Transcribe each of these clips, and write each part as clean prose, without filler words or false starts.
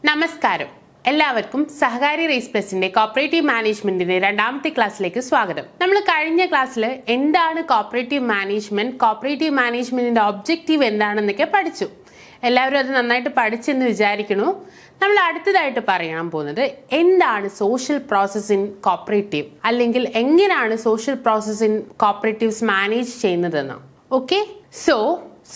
നമസ്കാരം. എല്ലാവർക്കും സഹകാരി raise പ്ലസിന്റെ cooperative മാനേജ്മെന്റിന്റെ രണ്ടാമത്തെ ക്ലാസ്സിലേക്ക് സ്വാഗതം. നമ്മൾ കഴിഞ്ഞ ക്ലാസ്സിൽ എന്താണ് കോപ്പറേറ്റീവ് മാനേജ്മെന്റിന്റെ ഒബ്ജക്റ്റീവ് എന്താണെന്നൊക്കെ പഠിച്ചു. എല്ലാവരും അത് നന്നായിട്ട് പഠിച്ചെന്ന് വിചാരിക്കണു. നമ്മൾ അടുത്തതായിട്ട് പറയാൻ പോകുന്നത് എന്താണ് സോഷ്യൽ പ്രോസസ് ഇൻ കോപ്പറേറ്റീവ്, അല്ലെങ്കിൽ എങ്ങനെയാണ് social process in cooperatives manage ചെയ്യുന്നതെന്ന്. ഓക്കെ,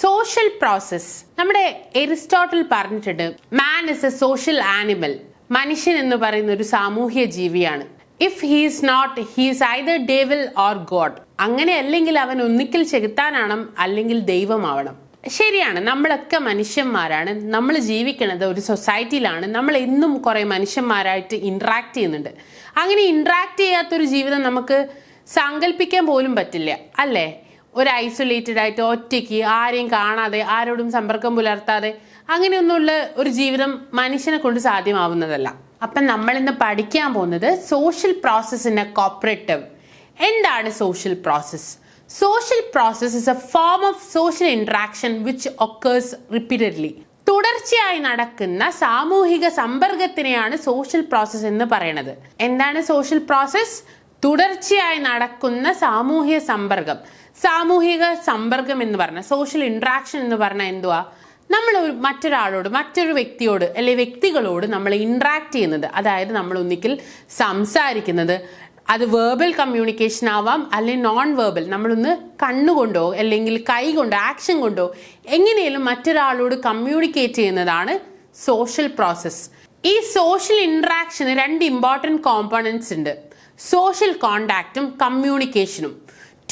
സോഷ്യൽ പ്രോസസ് നമ്മുടെ എരിസ്റ്റോട്ടിൽ പറഞ്ഞിട്ടുണ്ട്, man is a social animal. മനുഷ്യൻ എന്ന് പറയുന്ന ഒരു സാമൂഹ്യ ജീവിയാണ്. If he's not, he's either devil or god. അങ്ങനെ അല്ലെങ്കിൽ അവൻ ഒന്നിക്കൽ ചെകുത്താനാണ് അല്ലെങ്കിൽ ദൈവമാവണം. ശരിയാണ്, നമ്മളൊക്കെ മനുഷ്യന്മാരാണ്. നമ്മൾ ജീവിക്കുന്നത് ഒരു സൊസൈറ്റിയിലാണ്. നമ്മൾ എന്നും കുറെ മനുഷ്യന്മാരായിട്ട് ഇന്ററാക്ട് ചെയ്യുന്നുണ്ട്. അങ്ങനെ ഇന്ററാക്ട് ചെയ്യാത്തൊരു ജീവിതം നമുക്ക് സങ്കല്പിക്കാൻ പോലും പറ്റില്ല, അല്ലേ? ഒരു ഐസൊലേറ്റഡ് ആയിട്ട് ഒറ്റയ്ക്ക് ആരെയും കാണാതെ ആരോടും സമ്പർക്കം പുലർത്താതെ അങ്ങനെയൊന്നുള്ള ഒരു ജീവിതം മനുഷ്യനെ കൊണ്ട് സാധ്യമാവുന്നതല്ല. അപ്പം നമ്മൾ ഇന്ന് പഠിക്കാൻ പോകുന്നത് social process in a cooperative. എന്താണ് social process? Social process is a form of social interaction which occurs repeatedly. തുടർച്ചയായി നടക്കുന്ന സാമൂഹിക സമ്പർക്കത്തിനെയാണ് സോഷ്യൽ പ്രോസസ് എന്ന് പറയുന്നത്. എന്താണ് സോഷ്യൽ പ്രോസസ്? തുടർച്ചയായി നടക്കുന്ന സാമൂഹിക സമ്പർക്കം. സാമൂഹിക സമ്പർക്കം എന്ന് പറഞ്ഞാൽ, സോഷ്യൽ ഇന്ററാക്ഷൻ എന്ന് പറഞ്ഞാൽ എന്തുവാ? നമ്മൾ മറ്റൊരാളോട്, മറ്റൊരു വ്യക്തിയോട് അല്ലെങ്കിൽ വ്യക്തികളോട് നമ്മൾ ഇന്ററാക്ട് ചെയ്യുന്നത്. അതായത് നമ്മൾ ഒന്നിക്കൽ സംസാരിക്കുന്നത്. അത് വേർബൽ കമ്മ്യൂണിക്കേഷൻ ആവാം, അല്ലെങ്കിൽ നോൺ വേർബൽ. നമ്മളൊന്ന് കണ്ണുകൊണ്ടോ അല്ലെങ്കിൽ കൈ കൊണ്ടോ ആക്ഷൻ കൊണ്ടോ എങ്ങനെയും മറ്റൊരാളോട് കമ്മ്യൂണിക്കേറ്റ് ചെയ്യുന്നതാണ് സോഷ്യൽ പ്രോസസ്. ഈ സോഷ്യൽ ഇന്ററാക്ഷന് രണ്ട് ഇമ്പോർട്ടൻറ്റ് കോമ്പണൻസ് ഉണ്ട്, സോഷ്യൽ കോണ്ടാക്റ്റും കമ്മ്യൂണിക്കേഷനും.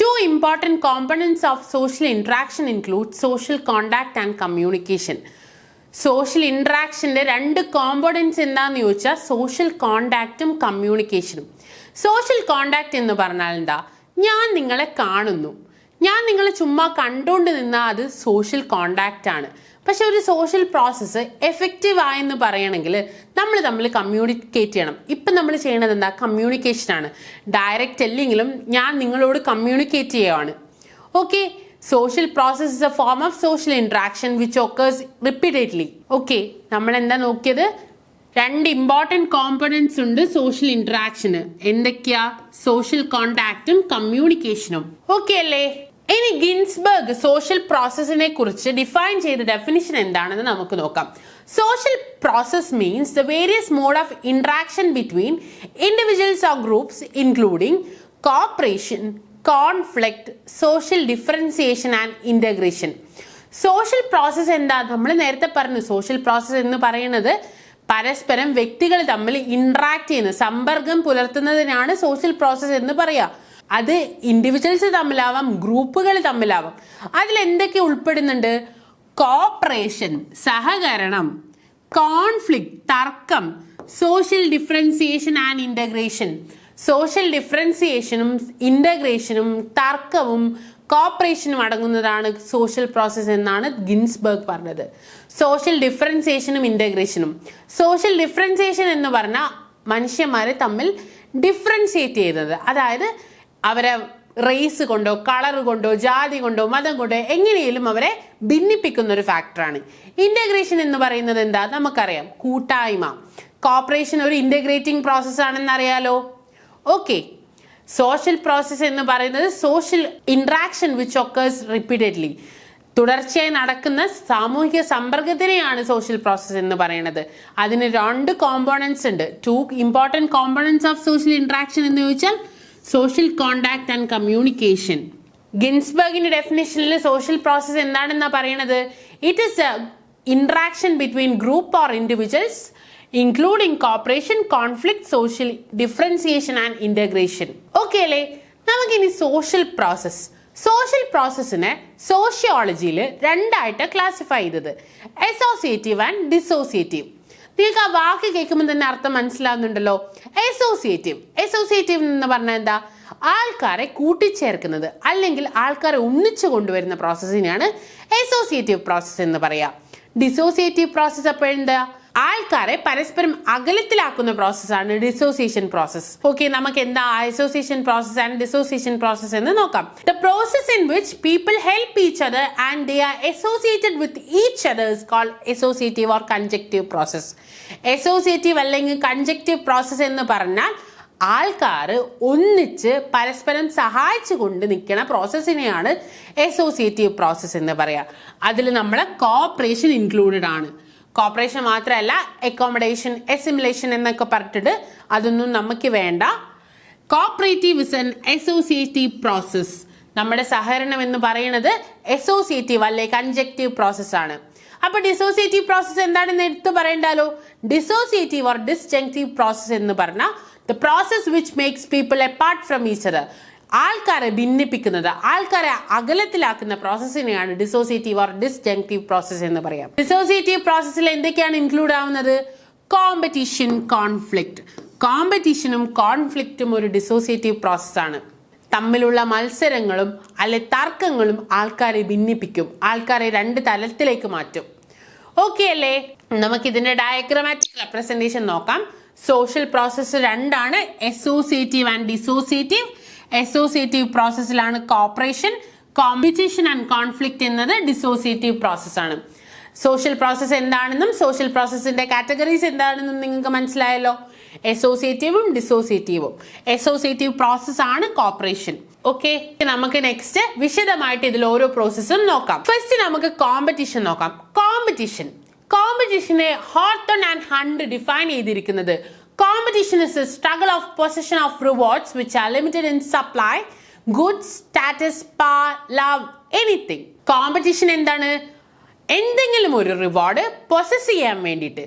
Two important components of social interaction include social contact and communication. Social ഇന്ററാക്ഷൻ്റെ രണ്ട് കോമ്പണൻസ് എന്താന്ന് ചോദിച്ചാൽ സോഷ്യൽ കോണ്ടാക്റ്റും കമ്മ്യൂണിക്കേഷനും. സോഷ്യൽ കോണ്ടാക്ട് എന്ന് പറഞ്ഞാൽ എന്താ? ഞാൻ നിങ്ങളെ കാണുന്നു, ഞാൻ നിങ്ങളെ ചുമ്മാ കണ്ടുകൊണ്ട് നിന്നാൽ അത് സോഷ്യൽ കോണ്ടാക്റ്റ് ആണ്. പക്ഷെ ഒരു സോഷ്യൽ പ്രോസസ്സ് എഫക്റ്റീവ് ആയെന്ന് പറയണമെങ്കിൽ നമ്മൾ തമ്മിൽ കമ്മ്യൂണിക്കേറ്റ് ചെയ്യണം. ഇപ്പം നമ്മൾ ചെയ്യണത് എന്താ? കമ്മ്യൂണിക്കേഷനാണ്. ഡയറക്റ്റ് അല്ലെങ്കിലും ഞാൻ നിങ്ങളോട് കമ്മ്യൂണിക്കേറ്റ് ചെയ്യുവാണ്. Okay, social process is a form of social interaction which occurs repeatedly. Okay, നമ്മൾ എന്താ നോക്കിയത്? രണ്ട് ഇമ്പോർട്ടൻറ്റ് കോമ്പണൻസ് ഉണ്ട് സോഷ്യൽ ഇന്ററാക്ഷന്. എന്തൊക്കെയാ? സോഷ്യൽ കോണ്ടാക്റ്റും കമ്മ്യൂണിക്കേഷനും. ഓക്കെ അല്ലേ? ഇനി ഗിൻസ്ബർഗ് സോഷ്യൽ പ്രോസസ്സിനെ കുറിച്ച് ഡിഫൈൻ ചെയ്ത ഡെഫിനിഷൻ എന്താണെന്ന് നമുക്ക് നോക്കാം. Social process means the various mode of interaction between individuals or groups including cooperation, conflict, social differentiation and integration. Social process എന്താ? നമ്മൾ നേരത്തെ പറഞ്ഞു, സോഷ്യൽ പ്രോസസ് എന്ന് പറയുന്നത് പരസ്പരം വ്യക്തികൾ തമ്മിൽ ഇന്ററാക്ട് ചെയ്യുന്നത്, സമ്പർക്കം പുലർത്തുന്നതിനാണ് സോഷ്യൽ പ്രോസസ് എന്ന് പറയാ. അത് ഇൻഡിവിജ്വൽസ് തമ്മിലാവാം, ഗ്രൂപ്പുകൾ തമ്മിലാവാം. അതിൽ എന്തൊക്കെ ഉൾപ്പെടുന്നുണ്ട്? കോപ്പറേഷൻ സഹകരണം, കോൺഫ്ലിക്റ്റ് തർക്കം, social differentiation and integration. Social ഡിഫറൻസിയേഷനും ഇന്റഗ്രേഷനും തർക്കവും കോപ്പറേഷനും അടങ്ങുന്നതാണ് സോഷ്യൽ പ്രോസസ് എന്നാണ് ഗിൻസ്ബർഗ് പറഞ്ഞത്. സോഷ്യൽ ഡിഫറൻസിയേഷനും ഇന്റഗ്രേഷനും. സോഷ്യൽ ഡിഫറൻസിയേഷൻ എന്ന് പറഞ്ഞാൽ മനുഷ്യന്മാരെ തമ്മിൽ ഡിഫറൻഷിയേറ്റ് ചെയ്യുന്നത്, അതായത് അവരെ റേസ് കൊണ്ടോ കളർ കൊണ്ടോ ജാതി കൊണ്ടോ മതം കൊണ്ടോ എങ്ങനെയും അവരെ ഭിന്നിപ്പിക്കുന്ന ഒരു ഫാക്ടറാണ്. ഇന്റഗ്രേഷൻ എന്ന് പറയുന്നത് എന്താ? നമുക്കറിയാം, കൂട്ടായ്മ. കോപ്പറേഷൻ ഒരു ഇന്റഗ്രേറ്റിംഗ് പ്രോസസ് ആണെന്ന് അറിയാലോ. ഓക്കെ, സോഷ്യൽ പ്രോസസ് എന്ന് പറയുന്നത് social interaction which occurs repeatedly. തുടർച്ചയായി നടക്കുന്ന സാമൂഹിക സമ്പർക്കത്തിനെയാണ് സോഷ്യൽ പ്രോസസ് എന്ന് പറയുന്നത്. അതിന് രണ്ട് കോമ്പോണൻസ് ഉണ്ട്. Two important components of social interaction എന്ന് ചോദിച്ചാൽ സോഷ്യൽ കോണ്ടാക്ട് ആൻഡ് കമ്മ്യൂണിക്കേഷൻ. ഗിൻസ്ബർഗിന്റെ ഡെഫിനിഷനിൽ സോഷ്യൽ പ്രോസസ് എന്താണെന്നാ പറയണത്? It is a interaction between group or individuals including cooperation, conflict, social differentiation and integration. Okay അല്ലേ? നമുക്കിനി സോഷ്യൽ പ്രോസസ്. സോഷ്യൽ പ്രോസസ്സിനെ സോഷ്യോളജിയിൽ രണ്ടായിട്ട് ക്ലാസിഫൈ ചെയ്തത്, അസോസിയേറ്റീവ് ആൻഡ് ഡിസോസിയേറ്റീവ്. നിങ്ങൾക്ക് ആ വാക്ക് കേൾക്കുമ്പോൾ തന്നെ അർത്ഥം മനസ്സിലാവുന്നുണ്ടല്ലോ. അസോസിയേറ്റീവ് എന്ന് പറഞ്ഞാൽ എന്താ? ആൾക്കാരെ കൂട്ടിച്ചേർക്കുന്നത് അല്ലെങ്കിൽ ആൾക്കാരെ ഒന്നിച്ചു കൊണ്ടുവരുന്ന പ്രോസസ്സിനെയാണ് അസോസിയേറ്റീവ് പ്രോസസ്സ് എന്ന് പറയാ. ഡിസോസിയേറ്റീവ് പ്രോസസ്സ് അപ്പോഴെന്താ? ആൾക്കാരെ പരസ്പരം അകലത്തിലാക്കുന്ന പ്രോസസ്സാണ് ഡിസോസിയേഷൻ പ്രോസസ്. ഓക്കെ, നമുക്ക് എന്താ association process and dissociation process എന്ന് നോക്കാം. The process in which people help each other and they are associated with each other is called associative or conjunctive process. Associative അല്ലെങ്കിൽ കൺജക്റ്റീവ് പ്രോസസ്സ് എന്ന് പറഞ്ഞാൽ ആൾക്കാർ ഒന്നിച്ച് പരസ്പരം സഹായിച്ചു കൊണ്ട് നിൽക്കുന്ന പ്രോസസ്സിനെയാണ് അസോസിയേറ്റീവ് പ്രോസസ്സ് എന്ന് പറയാം. അതിൽ നമ്മളെ കോഓപ്പറേഷൻ ഇൻക്ലൂഡഡ് ആണ്. കോഓപ്പറേഷൻ മാത്രമല്ല, അക്കോമഡേഷൻ, അസിമിലേഷൻ എന്നൊക്കെ പറഞ്ഞിട്ട് അതൊന്നും നമുക്ക് വേണ്ട. Cooperative is an associative process. നമ്മുടെ സഹകരണം എന്ന് പറയുന്നത് അസോസിയേറ്റീവ് അല്ലെ കൺജക്റ്റീവ് പ്രോസസ് ആണ്. അപ്പൊ ഡിസോസിയേറ്റീവ് പ്രോസസ് എന്താണെന്ന് എടുത്തു പറയണ്ടല്ലോ. ഡിസോസിയേറ്റീവ് ഓർ ഡിസ്ജങ്ക്റ്റീവ് പ്രോസസ് എന്ന് പറഞ്ഞാൽ the process which makes people apart from each other. ആൾക്കാരെ ഭിന്നിപ്പിക്കുന്നത്, ആൾക്കാരെ അകലത്തിലാക്കുന്ന പ്രോസസ്സിനെയാണ് ഡിസോസിയേറ്റീവ് ഓർ ഡിസ്ജങ്ക്റ്റീവ് പ്രോസസ് എന്ന് പറയാം. ഡിസോസിയേറ്റീവ് പ്രോസസ്സിൽ എന്തൊക്കെയാണ് ഇൻക്ലൂഡ് ആവുന്നത്? Competition, conflict. കോമ്പറ്റീഷനും കോൺഫ്ലിക്റ്റും ഒരു ഡിസോസിയേറ്റീവ് പ്രോസസ്സാണ്. തമ്മിലുള്ള മത്സരങ്ങളും അല്ലെ തർക്കങ്ങളും ആൾക്കാരെ ഭിന്നിപ്പിക്കും, ആൾക്കാരെ രണ്ട് തലത്തിലേക്ക് മാറ്റും. ഓക്കെ അല്ലേ? നമുക്ക് ഇതിന്റെ ഡയഗ്രമാറ്റിക് റെപ്രസെന്റേഷൻ നോക്കാം. സോഷ്യൽ പ്രോസസ്സ് രണ്ടാണ്, അസോസിയേറ്റീവ് ആൻഡ് ഡിസോസിയേറ്റീവ്. അസോസിയേറ്റീവ് പ്രോസസ്സിലാണ് കോഓപ്പറേഷൻ. കോമ്പറ്റീഷൻ ആൻഡ് കോൺഫ്ലിക്റ്റ് എന്നത് ഡിസോസിയേറ്റീവ് പ്രോസസ്സാണ്. സോഷ്യൽ പ്രോസസ്സ് എന്താണെന്നും സോഷ്യൽ പ്രോസസ്സിന്റെ കാറ്റഗറീസ് എന്താണെന്നും നിങ്ങൾക്ക് മനസ്സിലായല്ലോ. അസോസിയേറ്റീവും ഡിസോസിയേറ്റീവും. അസോസിയേറ്റീവ് പ്രോസസ് ആണ് കോഓപ്പറേഷൻ. ഓക്കെ, നമുക്ക് നെക്സ്റ്റ് വിശദമായിട്ട് ഇതിൽ ഓരോ പ്രോസസ്സും നോക്കാം. ഫസ്റ്റ് നമുക്ക് കോമ്പറ്റീഷൻ നോക്കാം. കോമ്പറ്റീഷനെ ഹോർട്ടൺ ആൻഡ് ഹണ്ട് ഡിഫൈൻ ചെയ്തിരിക്കുന്നത് competition is a struggle of possession of rewards which are limited in supply, goods, status, power, love, anything. Competition എന്താണ്? എന്തെങ്കിലും ഒരു റിവാർഡ് പൊസസ് ചെയ്യാൻ വേണ്ടിയിട്ട്.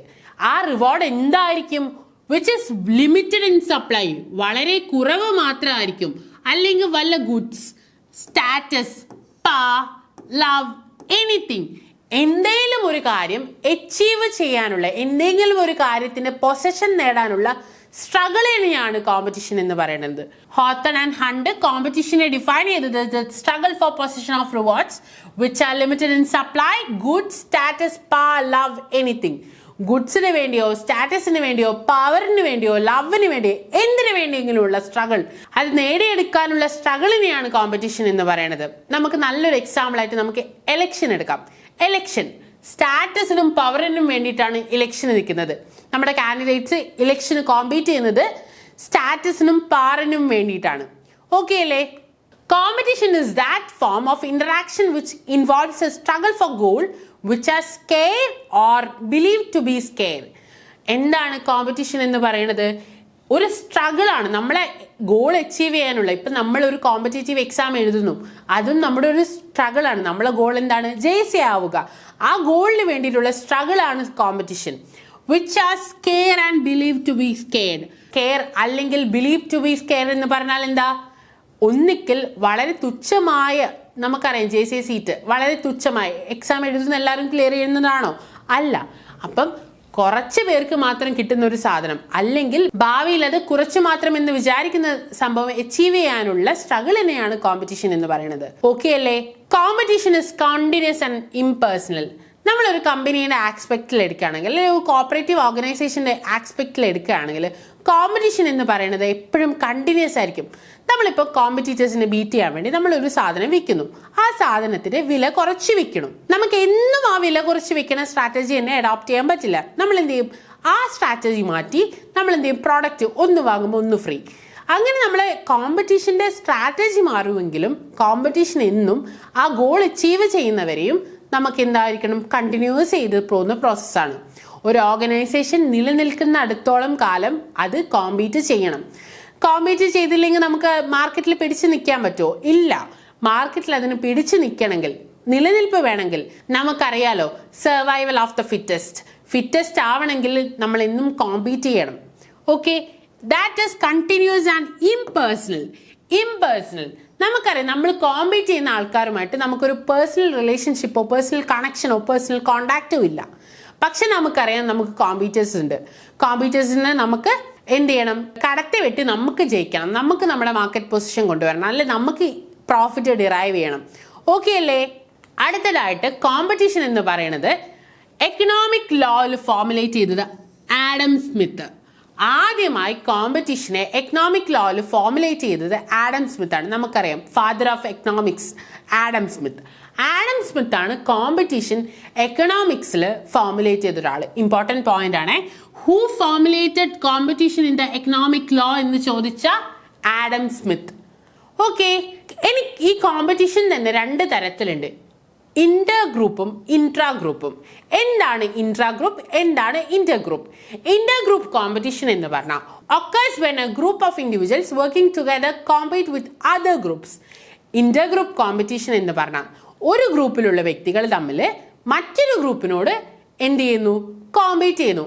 ആ റിവാർഡ് എന്തായിരിക്കും? Which is limited in supply, വളരെ കുറവ് മാത്രമായിരിക്കും. അല്ലെങ്കിൽ വല്ല goods, status, power, love, anything. എന്തെങ്കിലും ഒരു കാര്യം അച്ചീവ് ചെയ്യാനുള്ള, എന്തെങ്കിലും ഒരു കാര്യത്തിന്റെ പൊസഷൻ നേടാനുള്ള സ്ട്രഗിളിനെയാണ് കോമ്പറ്റീഷൻ എന്ന് പറയുന്നത്. ഹോർട്ടൺ ആൻഡ് ഹണ്ട് കോമ്പറ്റീഷനെ ഡിഫൈൻ ചെയ്തത് struggle for possession of rewards which are limited in supply, goods, status, power, love, anything. ഗുഡ്സിന് വേണ്ടിയോ സ്റ്റാറ്റസിന് വേണ്ടിയോ പവറിന് വേണ്ടിയോ ലവിന് വേണ്ടിയോ എന്തിനു വേണ്ടിയെങ്കിലുമുള്ള സ്ട്രഗിൾ, അത് നേടിയെടുക്കാനുള്ള സ്ട്രഗിളിനെയാണ് കോമ്പറ്റീഷൻ എന്ന് പറയുന്നത്. നമുക്ക് നല്ലൊരു എക്സാമ്പിൾ ആയിട്ട് നമുക്ക് എലക്ഷൻ എടുക്കാം. എലക്ഷൻ സ്റ്റാറ്റസിനും പവറിനും വേണ്ടിയിട്ടാണ് ഇലക്ഷൻ നിൽക്കുന്നത്. നമ്മുടെ കാൻഡിഡേറ്റ്സ് ഇലക്ഷന് കോമ്പീറ്റ് ചെയ്യുന്നത് സ്റ്റാറ്റസിനും പവറിനും വേണ്ടിയിട്ടാണ്. ഓക്കെ അല്ലേ? Competition is that form of interaction which involves A struggle for goal which are scared or believed to be scared. എന്താണ് കോമ്പറ്റീഷൻ എന്ന് പറയുന്നത്? ഒരു സ്ട്രഗിൾ ആണ്. നമ്മളെ ഗോൾ അച്ചീവ് ചെയ്യാനുള്ള, ഇപ്പം നമ്മൾ ഒരു കോമ്പറ്റേറ്റീവ് എക്സാം എഴുതുന്നു, അതും നമ്മുടെ ഒരു സ്ട്രഗിൾ ആണ്. നമ്മളെ ഗോൾ എന്താണ്? ജയിസി ആവുക. ആ ഗോളിന് വേണ്ടിയിട്ടുള്ള സ്ട്രഗിൾ ആണ് competition. Which are scarce and believe to be scared. Care അല്ലെങ്കിൽ ബിലീവ് ടു ബി സ്കെയർ എന്ന് പറഞ്ഞാൽ എന്താ? ഒന്നിക്കൽ വളരെ തുച്ഛമായ, നമുക്കറിയാം JCA സീറ്റ് വളരെ തുച്ഛമായി, എക്സാം എഴുതുന്ന എല്ലാവരും ക്ലിയർ ചെയ്യുന്നതാണോ? അല്ല. അപ്പം കുറച്ച് പേർക്ക് മാത്രം കിട്ടുന്ന ഒരു സാധനം, അല്ലെങ്കിൽ ഭാവിയിൽ അത് കുറച്ച് മാത്രം എന്ന് വിചാരിക്കുന്ന സംഭവം അച്ചീവ് ചെയ്യാനുള്ള സ്ട്രഗിളിനെയാണ് കോമ്പറ്റീഷൻ എന്ന് പറയുന്നത്. ഓക്കെ അല്ലേ? Competition is continuous and impersonal. നമ്മളൊരു കമ്പനിയുടെ ആസ്പെക്റ്റിൽ എടുക്കുകയാണെങ്കിൽ, അല്ലെങ്കിൽ ഒരു കോപ്പറേറ്റീവ് ഓർഗനൈസേഷന്റെ ആസ്പെക്റ്റിൽ എടുക്കുകയാണെങ്കിൽ, കോമ്പറ്റീഷൻ എന്ന് പറയുന്നത് എപ്പോഴും കണ്ടിന്യൂസ് ആയിരിക്കും. നമ്മളിപ്പോൾ കോമ്പറ്റീറ്റേഴ്സിനെ ബീറ്റ് ചെയ്യാൻ വേണ്ടി നമ്മളൊരു സാധനം വിൽക്കുന്നു, ആ സാധനത്തിന്റെ വില കുറച്ച് വിൽക്കണം. നമുക്ക് എന്നും ആ വില കുറച്ച് വിൽക്കുന്ന സ്ട്രാറ്റജി തന്നെ അഡോപ്റ്റ് ചെയ്യാൻ പറ്റില്ല. നമ്മൾ എന്ത് ചെയ്യും? ആ സ്ട്രാറ്റജി മാറ്റി നമ്മൾ എന്ത് ചെയ്യും? പ്രോഡക്റ്റ് ഒന്ന് വാങ്ങുമ്പോൾ ഒന്ന് ഫ്രീ. അങ്ങനെ നമ്മളെ കോമ്പറ്റീഷന്റെ സ്ട്രാറ്റജി മാറുമെങ്കിലും കോമ്പറ്റീഷൻ എന്നും ആ ഗോൾ അച്ചീവ് ചെയ്യുന്നവരെയും നമുക്ക് എന്തായിരിക്കണം? കണ്ടിന്യൂസ് ചെയ്ത് പോകുന്ന പ്രോസസ്സാണ്. ഒരു ഓർഗനൈസേഷൻ നിലനിൽക്കുന്ന അടുത്തോളം കാലം അത് കോമ്പീറ്റ് ചെയ്യണം. കോമ്പീറ്റ് ചെയ്തില്ലെങ്കിൽ നമുക്ക് മാർക്കറ്റിൽ പിടിച്ചു നിൽക്കാൻ പറ്റുമോ? ഇല്ല. മാർക്കറ്റിൽ അതിന് പിടിച്ചു നിൽക്കണമെങ്കിൽ, നിലനിൽപ്പ് വേണമെങ്കിൽ, നമുക്കറിയാലോ സർവൈവൽ ഓഫ് ദ ഫിറ്റസ്റ്റ് ആവണമെങ്കിൽ നമ്മൾ എന്നും കോമ്പീറ്റ് ചെയ്യണം. Okay, that is continuous and impersonal. നമുക്കറിയാം നമ്മൾ കോമ്പീറ്റ് ചെയ്യുന്ന ആൾക്കാരുമായിട്ട് നമുക്കൊരു പേഴ്സണൽ റിലേഷൻഷിപ്പോ പേഴ്സണൽ കണക്ഷനോ പേഴ്സണൽ കോണ്ടാക്റ്റോ ഇല്ല. പക്ഷെ നമുക്കറിയാം നമുക്ക് കോമ്പീറ്റേഴ്സ് ഉണ്ട്. കോമ്പീറ്റേഴ്സിനെ നമുക്ക് എന്ത് ചെയ്യണം? കടത്തി വെട്ടി നമുക്ക് ജയിക്കണം, നമുക്ക് നമ്മുടെ മാർക്കറ്റ് പൊസിഷൻ കൊണ്ടുവരണം, അല്ലെ നമുക്ക് പ്രോഫിറ്റ് ഡിറൈവ് ചെയ്യണം. ഓക്കെ അല്ലേ? അടുത്തതായിട്ട് കോമ്പറ്റീഷൻ എന്ന് പറയുന്നത് എക്കണോമിക് ലോയിൽ ഫോർമുലേറ്റ് ചെയ്തത് ആഡം സ്മിത്ത്. ആദ്യമായി കോമ്പറ്റീഷനെ എക്കണോമിക് ലോയിൽ ഫോർമുലേറ്റ് ചെയ്തത് ആഡം സ്മിത്ത് ആണ്. നമുക്കറിയാം father of economics Adam Smith ആണ് കോമ്പറ്റീഷൻ എക്കണോമിക്സിൽ ഫോർമുലേറ്റ് ചെയ്ത ഒരാൾ. ഇമ്പോർട്ടൻറ്റ് പോയിന്റ് ആണ്. Who formulated competition in the economic law എന്ന് ചോദിച്ച ആഡം സ്മിത്ത്. ഓക്കെ, എനിക്ക് ഈ കോമ്പറ്റീഷൻ തന്നെ രണ്ട് തരത്തിലുണ്ട്, ഇന്റർ ഗ്രൂപ്പും ഇൻട്രാ ഗ്രൂപ്പും. എന്താണ് ഇൻട്രാ ഗ്രൂപ്പ്, എന്താണ് Inter group? Inter group competition എന്ന് പറഞ്ഞാൽ occurs when a group of individuals working together compete with other groups. Inter group competition എന്ന് പറഞ്ഞാൽ ഒരു ഗ്രൂപ്പിലുള്ള വ്യക്തികൾ തമ്മിൽ മറ്റൊരു ഗ്രൂപ്പിനോട് എന്ത് ചെയ്യുന്നു, കോമ്പീറ്റ് ചെയ്യുന്നു.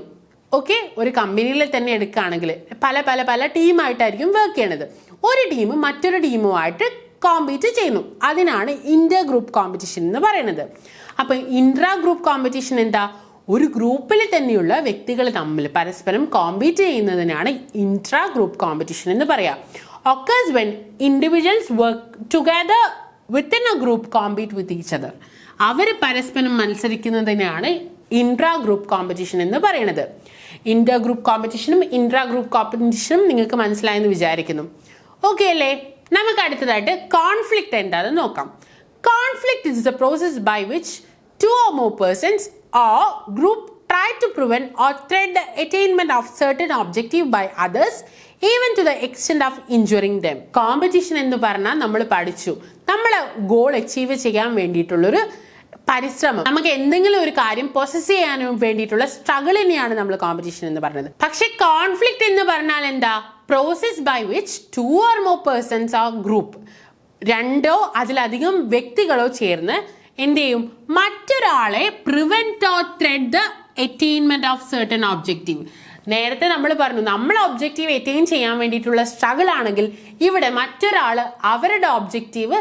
ഓക്കെ, ഒരു കമ്പനിയിൽ തന്നെ എടുക്കുകയാണെങ്കിൽ പല പല പല ടീമായിട്ടായിരിക്കും വർക്ക് ചെയ്യണത്. ഒരു ടീം മറ്റൊരു ടീമുമായിട്ട് കോമ്പീറ്റ് ചെയ്യുന്നു, അതിനാണ് ഇന്റർ ഗ്രൂപ്പ് കോമ്പറ്റീഷൻ എന്ന് പറയുന്നത്. അപ്പൊ ഇൻട്രാ ഗ്രൂപ്പ് കോമ്പറ്റീഷൻ എന്താ, ഒരു ഗ്രൂപ്പിൽ തന്നെയുള്ള വ്യക്തികൾ തമ്മിൽ പരസ്പരം കോമ്പീറ്റ് ചെയ്യുന്നതിനാണ് ഇൻട്രാ ഗ്രൂപ്പ് കോമ്പറ്റീഷൻ എന്ന് പറയാം. occurs when individuals work together within a group compete with each other. അവർ പരസ്പരം മത്സരിക്കുന്നതിനാണ് ഇൻട്രാ ഗ്രൂപ്പ് കോമ്പറ്റീഷൻ എന്ന് പറയുന്നത്. ഇന്റർ ഗ്രൂപ്പ് കോമ്പറ്റീഷനും ഇൻട്രാ ഗ്രൂപ്പ് കോമ്പറ്റീഷനും നിങ്ങൾക്ക് മനസ്സിലായെന്ന് വിചാരിക്കുന്നു. ഓക്കെ അല്ലേ? നമുക്ക് അടുത്തതായിട്ട് കോൺഫ്ലിക്റ്റ് എന്താണെന്ന് നോക്കാം. Conflict is the process by which two or more persons or group try to prevent or threat the attainment of certain objective by others even to the extent of injuring them. Competition എന്ന് പറഞ്ഞാൽ നമ്മൾ പഠിച്ചു, നമ്മൾ goal achieve ചെയ്യാൻ വേണ്ടിയിട്ടുള്ളൊരു പരിശ്രമം, നമുക്ക് എന്തെങ്കിലും ഒരു കാര്യം പൊസസ് ചെയ്യാനും വേണ്ടിയിട്ടുള്ള സ്ട്രഗിളിനെയാണ് നമ്മൾ കോമ്പറ്റീഷൻ എന്ന് പറഞ്ഞത്. പക്ഷെ കോൺഫ്ലിക്റ്റ് എന്ന് പറഞ്ഞാൽ എന്താ, process by which two or more persons or group, രണ്ടോ അതിലധികം വ്യക്തികളോ ചേർന്ന് എന്ത് ചെയ്യും, മറ്റൊരാളെ prevent or thwart the attainment of certain objective. നേരത്തെ നമ്മൾ പറഞ്ഞു, നമ്മൾ ഒബ്ജക്റ്റീവ് അറ്റൈൻ ചെയ്യാൻ വേണ്ടിയിട്ടുള്ള സ്ട്രഗിൾ ആണെങ്കിൽ ഇവിടെ മറ്റൊരാൾ അവരുടെ ഒബ്ജക്റ്റീവ്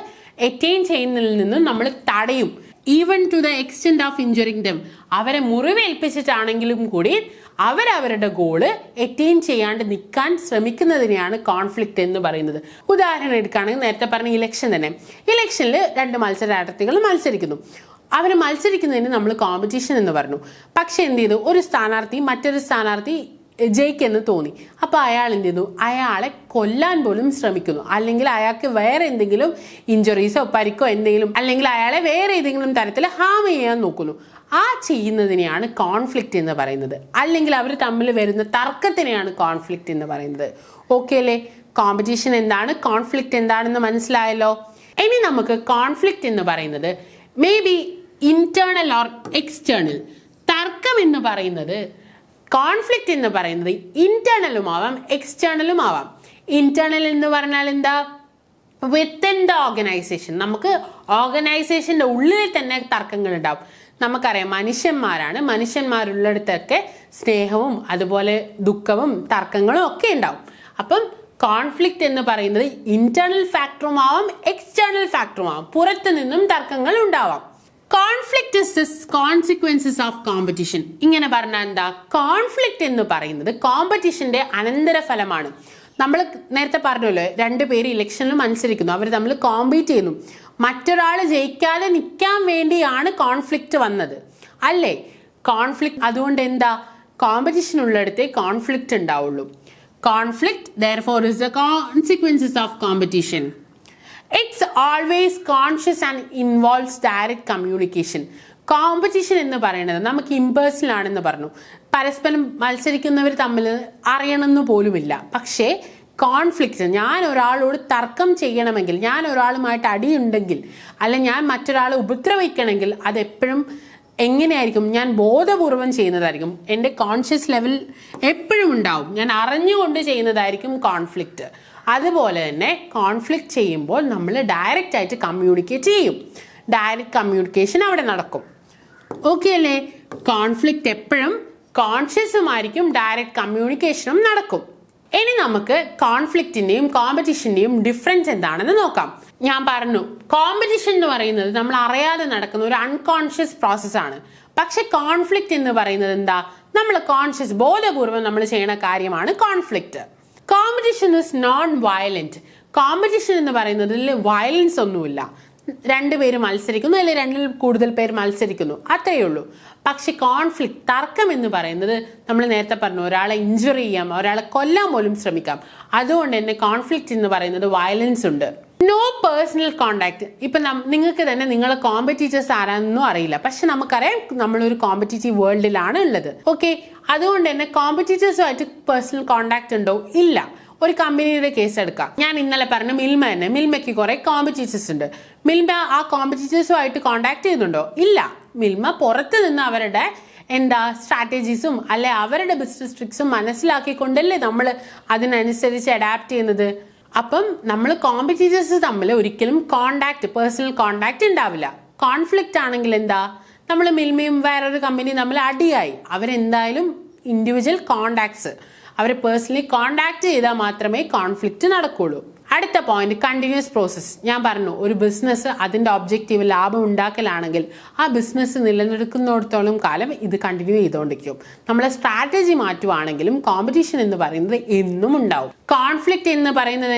അറ്റൈൻ ചെയ്യുന്നതിൽ നിന്നും നമ്മൾ തടയും. Even to the extent of injuring them, അവരെ മുറിവേൽപ്പിച്ചിട്ടാണെങ്കിലും കൂടി അവരവരുടെ ഗോള് അറ്റൈൻ ചെയ്യാണ്ട് നിൽക്കാൻ ശ്രമിക്കുന്നതിനെയാണ് കോൺഫ്ലിക്റ്റ് എന്ന് പറയുന്നത്. ഉദാഹരണം എടുക്കുകയാണെങ്കിൽ നേരത്തെ പറഞ്ഞ ഇലക്ഷൻ തന്നെ, ഇലക്ഷനിൽ രണ്ട് മത്സരാർത്ഥികൾ മത്സരിക്കുന്നു. അവർ മത്സരിക്കുന്നതിന് നമ്മൾ കോമ്പറ്റീഷൻ എന്ന് പറഞ്ഞു. പക്ഷെ എന്ത് ചെയ്തു, ഒരു സ്ഥാനാർത്ഥി മറ്റൊരു സ്ഥാനാർത്ഥി ജയിക്കെന്ന് തോന്നി. അപ്പോൾ അയാൾ എന്ത് ചെയ്യുന്നു, അയാളെ കൊല്ലാൻ പോലും ശ്രമിക്കുന്നു, അല്ലെങ്കിൽ അയാൾക്ക് വേറെ എന്തെങ്കിലും ഇഞ്ചുറീസോ പരിക്കോ എന്തെങ്കിലും, അല്ലെങ്കിൽ അയാളെ വേറെ ഏതെങ്കിലും തരത്തിൽ ഹാം ചെയ്യാൻ നോക്കുന്നു. ആ ചെയ്യുന്നതിനെയാണ് കോൺഫ്ലിക്റ്റ് എന്ന് പറയുന്നത്. അല്ലെങ്കിൽ അവർ തമ്മിൽ വരുന്ന തർക്കത്തിനെയാണ് കോൺഫ്ലിക്റ്റ് എന്ന് പറയുന്നത്. ഓക്കെ അല്ലേ? കോമ്പറ്റീഷൻ എന്താണ്, കോൺഫ്ലിക്റ്റ് എന്താണെന്ന് മനസ്സിലായല്ലോ. ഇനി നമുക്ക് കോൺഫ്ലിക്റ്റ് എന്ന് പറയുന്നത് may be internal or external. തർക്കം എന്ന് പറയുന്നത്, കോൺഫ്ലിക്റ്റ് എന്ന് പറയുന്നത് ഇന്റേണലും ആവാം എക്സ്റ്റേണലും ആവാം. ഇന്റേണൽ എന്ന് പറഞ്ഞാൽ എന്താ, വിത്തിൻ ദ ഓർഗനൈസേഷൻ, നമുക്ക് ഓർഗനൈസേഷന്റെ ഉള്ളിൽ തന്നെ തർക്കങ്ങൾ ഉണ്ടാവും. നമുക്കറിയാം മനുഷ്യന്മാരാണ്, മനുഷ്യന്മാരുള്ളിടത്തൊക്കെ സ്നേഹവും അതുപോലെ ദുഃഖവും തർക്കങ്ങളും ഒക്കെ ഉണ്ടാവും. അപ്പം കോൺഫ്ലിക്റ്റ് എന്ന് പറയുന്നത് ഇന്റേണൽ ഫാക്ടറും ആവാം എക്സ്റ്റേണൽ ഫാക്ടറും ആവാം, പുറത്തു നിന്നും തർക്കങ്ങൾ ഉണ്ടാവാം. Conflict is the consequences of competition. ഇങ്ങനെ പറഞ്ഞാൽ എന്താ, കോൺഫ്ലിക്റ്റ് എന്ന് പറയുന്നത് കോമ്പറ്റീഷന്റെ അനന്തരഫലമാണ്. നമ്മൾ നേരത്തെ പറഞ്ഞല്ലോ, രണ്ടുപേര് ഇലക്ഷനിൽ മത്സരിക്കുന്നു, അവർ തമ്മിൽ കോമ്പീറ്റ് ചെയ്യുന്നു. മറ്റൊരാൾ ജയിക്കാതെ നിൽക്കാൻ വേണ്ടിയാണ് കോൺഫ്ലിക്റ്റ് വന്നത് അല്ലേ? കോൺഫ്ലിക്റ്റ് അതുകൊണ്ട് എന്താ, കോമ്പറ്റീഷൻ ഉള്ളിടത്തേ കോൺഫ്ലിക്റ്റ് ഉണ്ടാവുള്ളൂ. Conflict therefore is the consequences of competition. It's always conscious and involves direct communication. Competition എന്ന് പറയുന്നത് നമുക്ക് ഇമ്പേഴ്സണൽ ആണെന്ന് പറഞ്ഞു, പരസ്പരം മത്സരിക്കുന്നവർ തമ്മിൽ അറിയണമെന്ന് പോലുമില്ല. പക്ഷേ കോൺഫ്ലിക്റ്റ്, ഞാൻ ഒരാളോട് തർക്കം ചെയ്യണമെങ്കിൽ, ഞാൻ ഒരാളുമായിട്ട് അടിയുണ്ടെങ്കിൽ, അല്ല ഞാൻ മറ്റൊരാളെ ഉപദ്രവിക്കണമെങ്കിൽ അതെപ്പോഴും എങ്ങനെയായിരിക്കും, ഞാൻ ബോധപൂർവം ചെയ്യുന്നതായിരിക്കും. എൻ്റെ കോൺഷ്യസ് ലെവൽ എപ്പോഴും ഉണ്ടാവും, ഞാൻ അറിഞ്ഞുകൊണ്ട് ചെയ്യുന്നതായിരിക്കും കോൺഫ്ലിക്റ്റ്. അതുപോലെ തന്നെ കോൺഫ്ലിക്റ്റ് ചെയ്യുമ്പോൾ നമ്മൾ ഡയറക്റ്റ് ആയിട്ട് കമ്മ്യൂണിക്കേറ്റ് ചെയ്യും, ഡയറക്റ്റ് കമ്മ്യൂണിക്കേഷൻ അവിടെ നടക്കും. ഓക്കെ അല്ലേ? കോൺഫ്ലിക്റ്റ് എപ്പോഴും കോൺഷ്യസുമായിരിക്കും, ഡയറക്റ്റ് കമ്മ്യൂണിക്കേഷനും നടക്കും. ഇനി നമുക്ക് കോൺഫ്ലിക്റ്റിന്റെയും കോമ്പറ്റീഷന്റെയും ഡിഫറൻസ് എന്താണെന്ന് നോക്കാം. ഞാൻ പറഞ്ഞു, കോമ്പറ്റീഷൻ എന്ന് പറയുന്നത് നമ്മൾ അറിയാതെ നടക്കുന്ന ഒരു അൺകോൺഷ്യസ് പ്രോസസ്സാണ്. പക്ഷെ കോൺഫ്ലിക്റ്റ് എന്ന് പറയുന്നത് എന്താ, നമ്മൾ കോൺഷ്യസ് ബോധപൂർവം നമ്മൾ ചെയ്യുന്ന കാര്യമാണ് conflict. Competition is known violent. Competition എന്ന് പറയുന്നതിൽ വയലൻസ് ഒന്നുമില്ല. രണ്ടുപേര് മത്സരിക്കുന്നു, അല്ലെങ്കിൽ രണ്ടിൽ കൂടുതൽ പേര് മത്സരിക്കുന്നു, അത്രയേ ഉള്ളൂ. പക്ഷെ കോൺഫ്ലിക്റ്റ്, തർക്കം എന്ന് പറയുന്നത് നമ്മൾ നേരത്തെ പറഞ്ഞു, ഒരാളെ ഇഞ്ചുറി ചെയ്യാം, ഒരാളെ കൊല്ലാൻ പോലും ശ്രമിക്കാം. അതുകൊണ്ട് തന്നെ കോൺഫ്ലിക്റ്റ് എന്ന് പറയുന്നത് വയലൻസ് ഉണ്ട്. No personal contact. ഇപ്പം നിങ്ങൾക്ക് തന്നെ നിങ്ങളെ കോമ്പറ്റീറ്റേഴ്സ് ആരാണെന്നും അറിയില്ല, പക്ഷെ നമുക്കറിയാം നമ്മളൊരു കോമ്പറ്റീറ്റീവ് വേൾഡിലാണ് ഉള്ളത്. ഓക്കെ, അതുകൊണ്ട് തന്നെ കോമ്പറ്റീറ്റേഴ്സുമായിട്ട് പേഴ്സണൽ കോണ്ടാക്ട് ഉണ്ടോ? ഇല്ല. ഒരു കമ്പനിയുടെ കേസ് എടുക്കാം. ഞാൻ ഇന്നലെ പറഞ്ഞ മിൽമ തന്നെ. മിൽമയ്ക്ക് കുറെ കോമ്പറ്റീറ്റേഴ്സ് ഉണ്ട്. മിൽമ ആ കോമ്പറ്റീറ്റേഴ്സുമായിട്ട് കോണ്ടാക്ട് ചെയ്യുന്നുണ്ടോ? ഇല്ല. മിൽമ പുറത്ത് നിന്ന് അവരുടെ സ്ട്രാറ്റജീസും അല്ലെ അവരുടെ ബിസിനസ് ട്രിക്സും മനസ്സിലാക്കിക്കൊണ്ടല്ലേ നമ്മൾ അതിനനുസരിച്ച് അഡാപ്റ്റ് ചെയ്യുന്നത്. അപ്പം നമ്മൾ കോമ്പറ്റീറ്റേഴ്സ് തമ്മിൽ ഒരിക്കലും പേഴ്സണൽ കോണ്ടാക്ട് ഉണ്ടാവില്ല. കോൺഫ്ലിക്റ്റ് ആണെങ്കിൽ നമ്മൾ മിൽമയും വേറൊരു കമ്പനിയും തമ്മിൽ അടിയായി, അവരെന്തായാലും ഇൻഡിവിജ്വൽ കോണ്ടാക്ട്സ് അവരെ പേഴ്സണലി കോണ്ടാക്ട് ചെയ്താൽ മാത്രമേ കോൺഫ്ലിക്റ്റ് നടക്കുള്ളൂ. അടുത്ത പോയിന്റ്, കണ്ടിന്യൂസ് പ്രോസസ്. ഞാൻ പറഞ്ഞു, ഒരു ബിസിനസ് അതിന്റെ ഒബ്ജക്റ്റീവ് ലാഭം ഉണ്ടാക്കലാണെങ്കിൽ ആ ബിസിനസ് നിലനിൽക്കുന്നിടത്തോളം കാലം ഇത് കണ്ടിന്യൂ ചെയ്തുകൊണ്ടിരിക്കും. നമ്മളെ സ്ട്രാറ്റജി മാറ്റുവാണെങ്കിലും കോമ്പറ്റീഷൻ എന്ന് പറയുന്നത് എന്നും ഉണ്ടാവും. കോൺഫ്ലിക്റ്റ് എന്ന് പറയുന്നത്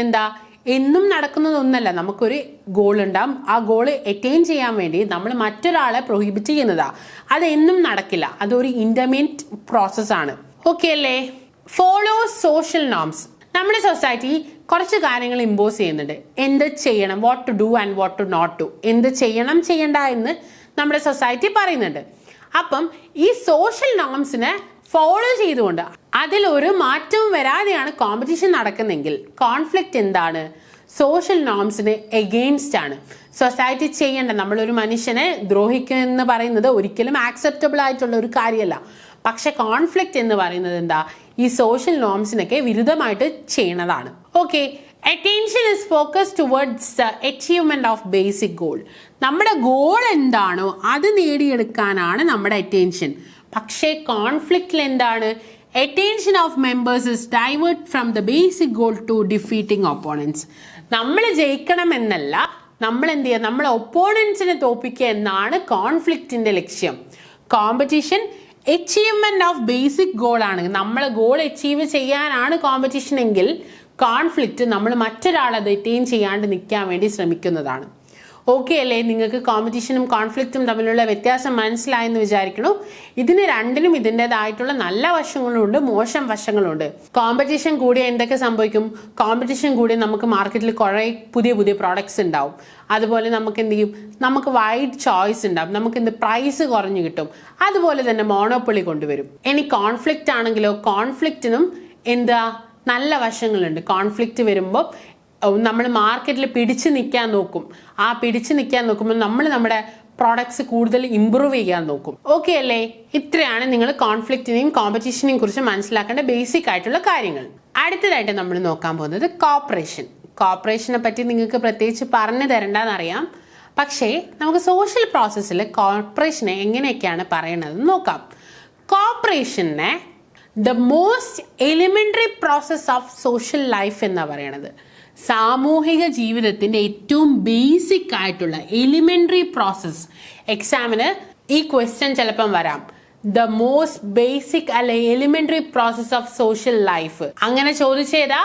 എന്നും നടക്കുന്നതൊന്നല്ല. നമുക്കൊരു ഗോൾ ഉണ്ടാവും, ആ ഗോള് അറ്റൈൻ ചെയ്യാൻ വേണ്ടി നമ്മൾ മറ്റൊരാളെ പ്രൊഹിബിറ്റ് ചെയ്യുന്നതാ. അത് എന്നും നടക്കില്ല, അതൊരു ഇന്റർമീഡിയറ്റ് പ്രോസസ്സാണ്. ഓക്കെ അല്ലേ? Follow social norms. നമ്മുടെ സൊസൈറ്റി കുറച്ച് കാര്യങ്ങൾ ഇമ്പോസ് ചെയ്യുന്നുണ്ട്. എന്ത് ചെയ്യണം, what to do and what to not do, എന്ത് ചെയ്യണം ചെയ്യണ്ട എന്ന് നമ്മുടെ സൊസൈറ്റി പറയുന്നുണ്ട്. അപ്പം ഈ സോഷ്യൽ നോംസിനെ ഫോളോ ചെയ്തുകൊണ്ട് അതിലൊരു മാറ്റവും വരാതെയാണ് കോമ്പറ്റീഷൻ നടക്കുന്നെങ്കിൽ കോൺഫ്ലിക്റ്റ് സോഷ്യൽ നോംസിന് എഗെയിൻസ്റ്റ് ആണ്. സൊസൈറ്റി ചെയ്യേണ്ട, നമ്മളൊരു മനുഷ്യനെ ദ്രോഹിക്കുക എന്ന് പറയുന്നത് ഒരിക്കലും ആക്സെപ്റ്റബിൾ ആയിട്ടുള്ള ഒരു കാര്യമല്ല. പക്ഷെ കോൺഫ്ലിക്റ്റ് എന്ന് പറയുന്നത് ഈ സോഷ്യൽ നോംസിനൊക്കെ വിരുദ്ധമായിട്ട് ചെയ്യുന്നതാണ്. Okay, attention is focus towards the achievement of basic goal. നമ്മുടെ ഗോൾ എന്താണോ അത് നേടിയെടുക്കാനാണ് നമ്മുടെ അറ്റൻഷൻ. പക്ഷേ കോൺഫ്ലിക്റ്റിൽ attention of members is divert from the basic goal to defeating opponents. നമ്മൾ ജയിക്കണം എന്നല്ല, നമ്മൾ നമ്മളെ ഒപ്പോണൻസിനെ തോപ്പിക്കുക എന്നാണ് കോൺഫ്ലിക്റ്റിന്റെ ലക്ഷ്യം. Competition achievement of basic goal ആണ്. നമ്മളെ ഗോൾ അച്ചീവ് ചെയ്യാനാണ് കോമ്പറ്റീഷൻ എങ്കിൽ കോൺഫ്ലിക്റ്റ് നമ്മൾ മറ്റൊരാളെ അറ്റൈൻ ചെയ്യാണ്ട് നിൽക്കാൻ വേണ്ടി ശ്രമിക്കുന്നതാണ്. ഓക്കെ അല്ലേ? നിങ്ങൾക്ക് കോമ്പറ്റീഷനും കോൺഫ്ലിക്റ്റും തമ്മിലുള്ള വ്യത്യാസം മനസ്സിലായെന്ന് വിചാരിക്കണു. ഇതിന് രണ്ടിനും ഇതിൻ്റെതായിട്ടുള്ള നല്ല വശങ്ങളുണ്ട്, മോശം വശങ്ങളുണ്ട്. കോമ്പറ്റീഷൻ കൂടിയ എന്തൊക്കെ സംഭവിക്കും? കോമ്പറ്റീഷൻ കൂടിയ നമുക്ക് മാർക്കറ്റിൽ കുറെ പുതിയ പുതിയ പ്രോഡക്ട്സ് ഉണ്ടാവും. അതുപോലെ നമുക്ക് വൈഡ് ചോയ്സ് ഉണ്ടാവും, നമുക്ക് പ്രൈസ് കുറഞ്ഞു കിട്ടും. അതുപോലെ തന്നെ മോണോപ്പൊളി കൊണ്ടുവരും. ഇനി കോൺഫ്ലിക്റ്റ് ആണെങ്കിലോ, കോൺഫ്ലിക്റ്റിനും നല്ല വശങ്ങളുണ്ട്. കോൺഫ്ലിക്റ്റ് വരുമ്പോൾ നമ്മൾ മാർക്കറ്റിൽ പിടിച്ചു നിൽക്കാൻ നോക്കും. ആ പിടിച്ചു നിൽക്കാൻ നോക്കുമ്പോൾ നമ്മൾ നമ്മുടെ പ്രോഡക്ട്സ് കൂടുതൽ ഇംപ്രൂവ് ചെയ്യാൻ നോക്കും. ഓക്കെ അല്ലേ? ഇത്രയാണ് നിങ്ങൾ കോൺഫ്ലിക്റ്റിനെയും കോമ്പറ്റീഷനെയും കുറിച്ച് മനസ്സിലാക്കേണ്ട ബേസിക് ആയിട്ടുള്ള കാര്യങ്ങൾ. അടുത്തതായിട്ട് നമ്മൾ നോക്കാൻ പോകുന്നത് കോപ്പറേഷൻ. കോപ്പറേഷനെ പറ്റി നിങ്ങൾക്ക് പ്രത്യേകിച്ച് പറഞ്ഞു തരണ്ടെന്നറിയാം, പക്ഷേ നമുക്ക് സോഷ്യൽ പ്രോസസ്സിൽ കോപ്പറേഷനെ എങ്ങനെയൊക്കെയാണ് പറയണതെന്ന് നോക്കാം. കോപ്പറേഷനെ the most elementary process of social life എന്നാണ് പറയണത്. സാമൂഹിക ജീവിതത്തിന്റെ ഏറ്റവും ബേസിക് ആയിട്ടുള്ള എലിമെന്ററി പ്രോസസ്. എക്സാമിന് ഈ ക്വസ്റ്റ്യൻ ചിലപ്പം വരാം, ദ മോസ്റ്റ് ബേസിക് അല്ലെ elementary process of social life. അങ്ങനെ ചോദിച്ചേതാ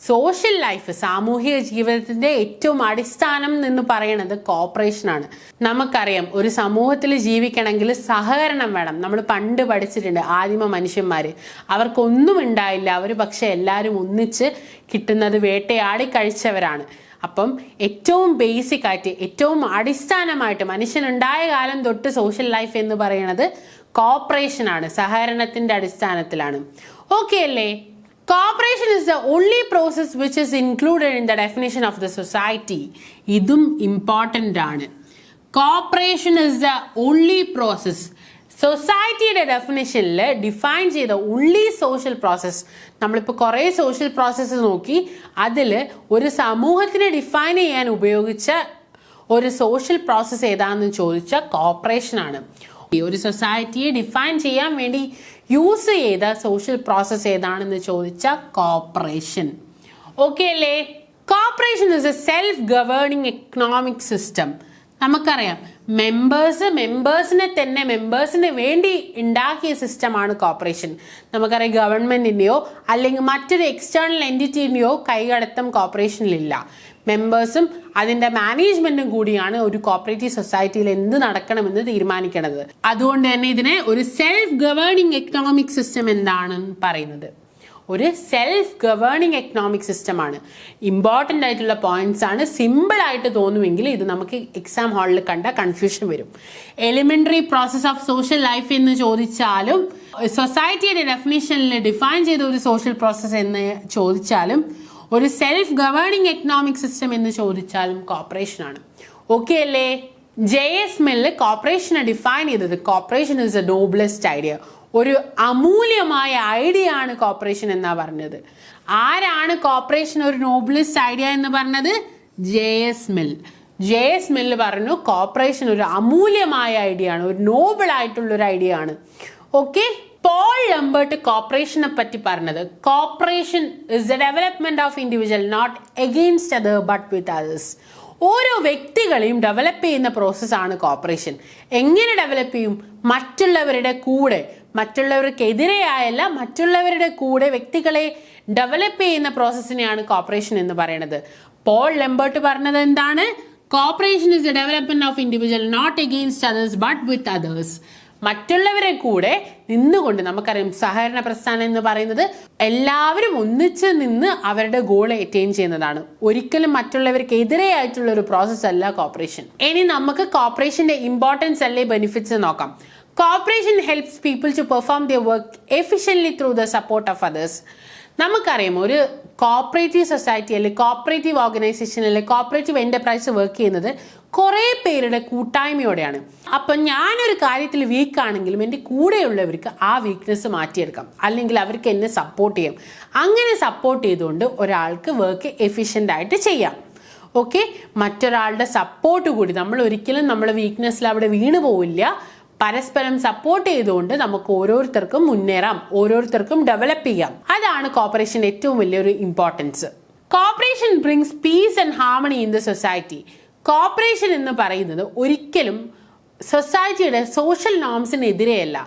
സോഷ്യൽ ലൈഫ്, സാമൂഹിക ജീവിതത്തിന്റെ ഏറ്റവും അടിസ്ഥാനം എന്ന് പറയുന്നത് കോപ്പറേഷൻ ആണ്. നമുക്കറിയാം, ഒരു സമൂഹത്തിൽ ജീവിക്കണമെങ്കിൽ സഹകരണം വേണം. നമ്മൾ പണ്ട് പഠിച്ചിട്ടുണ്ട്, ആദിമ മനുഷ്യന്മാര് അവർക്കൊന്നും ഉണ്ടായില്ല, അവർ പക്ഷെ എല്ലാവരും ഒന്നിച്ച് കിട്ടുന്നത് വേട്ടയാടി കഴിച്ചവരാണ്. അപ്പം ഏറ്റവും ബേസിക് ആയിട്ട് ഏറ്റവും അടിസ്ഥാനമായിട്ട് മനുഷ്യനുണ്ടായ കാലം തൊട്ട് സോഷ്യൽ ലൈഫ് എന്ന് പറയുന്നത് കോപ്പറേഷൻ ആണ്, സഹകരണത്തിന്റെ അടിസ്ഥാനത്തിലാണ്. ഓക്കെ അല്ലേ? Cooperation is the only process which is included in the definition of the society. ഇതും ഇമ്പോർട്ടൻ്റ് ആണ്. Cooperation is the only process. സൊസൈറ്റിയുടെ ഡെഫിനേഷനിൽ ഡിഫൈൻ ചെയ്ത only social process. നമ്മളിപ്പോൾ കുറേ സോഷ്യൽ പ്രോസസ്സ് നോക്കി, അതിൽ ഒരു സമൂഹത്തിനെ ഡിഫൈൻ ചെയ്യാൻ ഉപയോഗിച്ച ഒരു സോഷ്യൽ പ്രോസസ്സ് ഏതാണെന്ന് ചോദിച്ചാൽ കോപ്പറേഷൻ ആണ്. ഒരു സൊസൈറ്റിയെ ഡിഫൈൻ ചെയ്യാൻ വേണ്ടി യൂസ് ചെയ്ത സോഷ്യൽ പ്രോസസ് ഏതാണെന്ന് ചോദിച്ചാൽ കോപ്പറേഷൻ. ഓക്കെ അല്ലേ? Corporation is A self governing economic system. നമുക്കറിയാം, മെമ്പേഴ്സിന് വേണ്ടി ഉണ്ടാക്കിയ സിസ്റ്റമാണ് കോപ്പറേഷൻ. നമുക്കറിയാം, ഗവൺമെന്റിന്റെയോ അല്ലെങ്കിൽ മറ്റൊരു എക്സ്റ്റേണൽ എൻറ്റിറ്റിന്റെയോ കൈകടത്തം കോപ്പറേഷനിലില്ല. മെമ്പേഴ്സും അതിന്റെ മാനേജ്മെന്റും കൂടിയാണ് ഒരു കോപ്പറേറ്റീവ് സൊസൈറ്റിയിൽ എന്ത് നടക്കണമെന്ന് തീരുമാനിക്കുന്നത്. അതുകൊണ്ട് തന്നെ ഇതിനെ ഒരു സെൽഫ് ഗവേണിംഗ് എക്കണോമിക് സിസ്റ്റം എന്താണെന്ന് പറയുന്നത്. ഒരു സെൽഫ് ഗവേണിംഗ് എക്കണോമിക് സിസ്റ്റമാണ്. ഇമ്പോർട്ടൻ്റ് ആയിട്ടുള്ള പോയിന്റ്സ് ആണ്. സിമ്പിൾ ആയിട്ട് തോന്നുമെങ്കിൽ ഇത് നമുക്ക് എക്സാം ഹാളിൽ കണ്ട കൺഫ്യൂഷൻ വരും. Elementary process of social life എന്ന് ചോദിച്ചാലും, സൊസൈറ്റിയുടെ ഡെഫിനിഷനിൽ ഡിഫൈൻ ചെയ്ത ഒരു സോഷ്യൽ പ്രോസസ് എന്ന് ചോദിച്ചാലും, ഒരു സെൽഫ് ഗവേണിംഗ് എക്കണോമിക് സിസ്റ്റം എന്ന് ചോദിച്ചാലും കോർപ്പറേഷൻ ആണ്. ഓക്കെ അല്ലേ? JS Mill കോർപ്പറേഷനെ ഡിഫൈൻ ചെയ്തത് corporation is A noblest idea, ഒരു അമൂല്യമായ ഐഡിയ ആണ് കോർപ്പറേഷൻ എന്നാ പറഞ്ഞത്. ആരാണ് കോർപ്പറേഷൻ ഒരു നോബ്ലസ്റ്റ് ഐഡിയ എന്ന് പറഞ്ഞത്? JS Mill പറഞ്ഞു കോർപ്പറേഷൻ ഒരു അമൂല്യമായ ഐഡിയ ആണ്, ഒരു നോബിൾ ആയിട്ടുള്ള ഒരു ഐഡിയ ആണ്. ഓക്കെ, പോൾ ലംബർട്ട് കോർപ്പറേഷനെ പറ്റി പറഞ്ഞത് cooperation is the development of individual not against other but with others. ഓരോ വ്യക്തികളെയും ഡെവലപ്പ് ചെയ്യുന്ന പ്രോസസ്സാണ് കോർപ്പറേഷൻ. എങ്ങനെ ഡെവലപ്പ് ചെയ്യും? മറ്റുള്ളവരുടെ കൂടെ, മറ്റുള്ളവർക്കെതിരെയായല്ല, മറ്റുള്ളവരുടെ കൂടെ വ്യക്തികളെ ഡെവലപ്പ് ചെയ്യുന്ന പ്രോസസ്സിനെയാണ് കോർപ്പറേഷൻ എന്ന് പറയുന്നത്. പോൾ ലംബർട്ട് പറഞ്ഞത് എന്താണ്? Cooperation is the development of individual not against others but with others. മറ്റുള്ളവരെ കൂടെ നിന്നുകൊണ്ട്, നമുക്കറിയാം സഹകരണ പ്രസ്ഥാനം എന്ന് പറയുന്നത് എല്ലാവരും ഒന്നിച്ച് നിന്ന് അവരുടെ ഗോൾ അറ്റൈൻ ചെയ്യുന്നതാണ്. ഒരിക്കലും മറ്റുള്ളവർക്ക് എതിരെയായിട്ടുള്ള ഒരു പ്രോസസ് അല്ല കോർപ്പറേഷൻ. ഇനി നമുക്ക് കോർപ്പറേഷന്റെ ഇമ്പോർട്ടൻസ് അല്ലെ ബെനിഫിറ്റ്സ് നോക്കാം. Cooperation helps people to perform their work efficiently through the support of others. നമുക്കറിയാം ഒരു കോപ്പറേറ്റീവ് സൊസൈറ്റി അല്ലെങ്കിൽ കോപ്പറേറ്റീവ് ഓർഗനൈസേഷൻ അല്ലെങ്കിൽ കോപ്പറേറ്റീവ് എന്റർപ്രൈസ് വർക്ക് ചെയ്യുന്നത് കുറേ പേരുടെ കൂട്ടായ്മയോടെയാണ്. അപ്പം ഞാനൊരു കാര്യത്തിൽ വീക്ക് ആണെങ്കിലും എൻ്റെ കൂടെയുള്ളവർക്ക് ആ വീക്ക്നെസ് മാറ്റിയെടുക്കാം, അല്ലെങ്കിൽ അവർക്ക് എന്നെ സപ്പോർട്ട് ചെയ്യാം. അങ്ങനെ സപ്പോർട്ട് ചെയ്തുകൊണ്ട് ഒരാൾക്ക് വർക്ക് എഫിഷ്യൻ്റ് ആയിട്ട് ചെയ്യാം. ഓക്കെ, മറ്റൊരാളുടെ സപ്പോർട്ട് കൂടി, നമ്മൾ ഒരിക്കലും നമ്മുടെ വീക്ക്നെസ്സിൽ അവിടെ വീണു പോവില്ല. പരസ്പരം സപ്പോർട്ട് ചെയ്തുകൊണ്ട് നമുക്ക് ഓരോരുത്തർക്കും മുന്നേറാം, ഓരോരുത്തർക്കും ഡെവലപ്പ് ചെയ്യാം. അതാണ് കോർപ്പറേഷൻ്റെ ഏറ്റവും വലിയൊരു importance. Corporation brings piece and harmony in the society. Corporation എന്ന് പറയുന്നത് ഒരിക്കലും സൊസൈറ്റിയുടെ സോഷ്യൽ നോംസിനെതിരെയല്ല,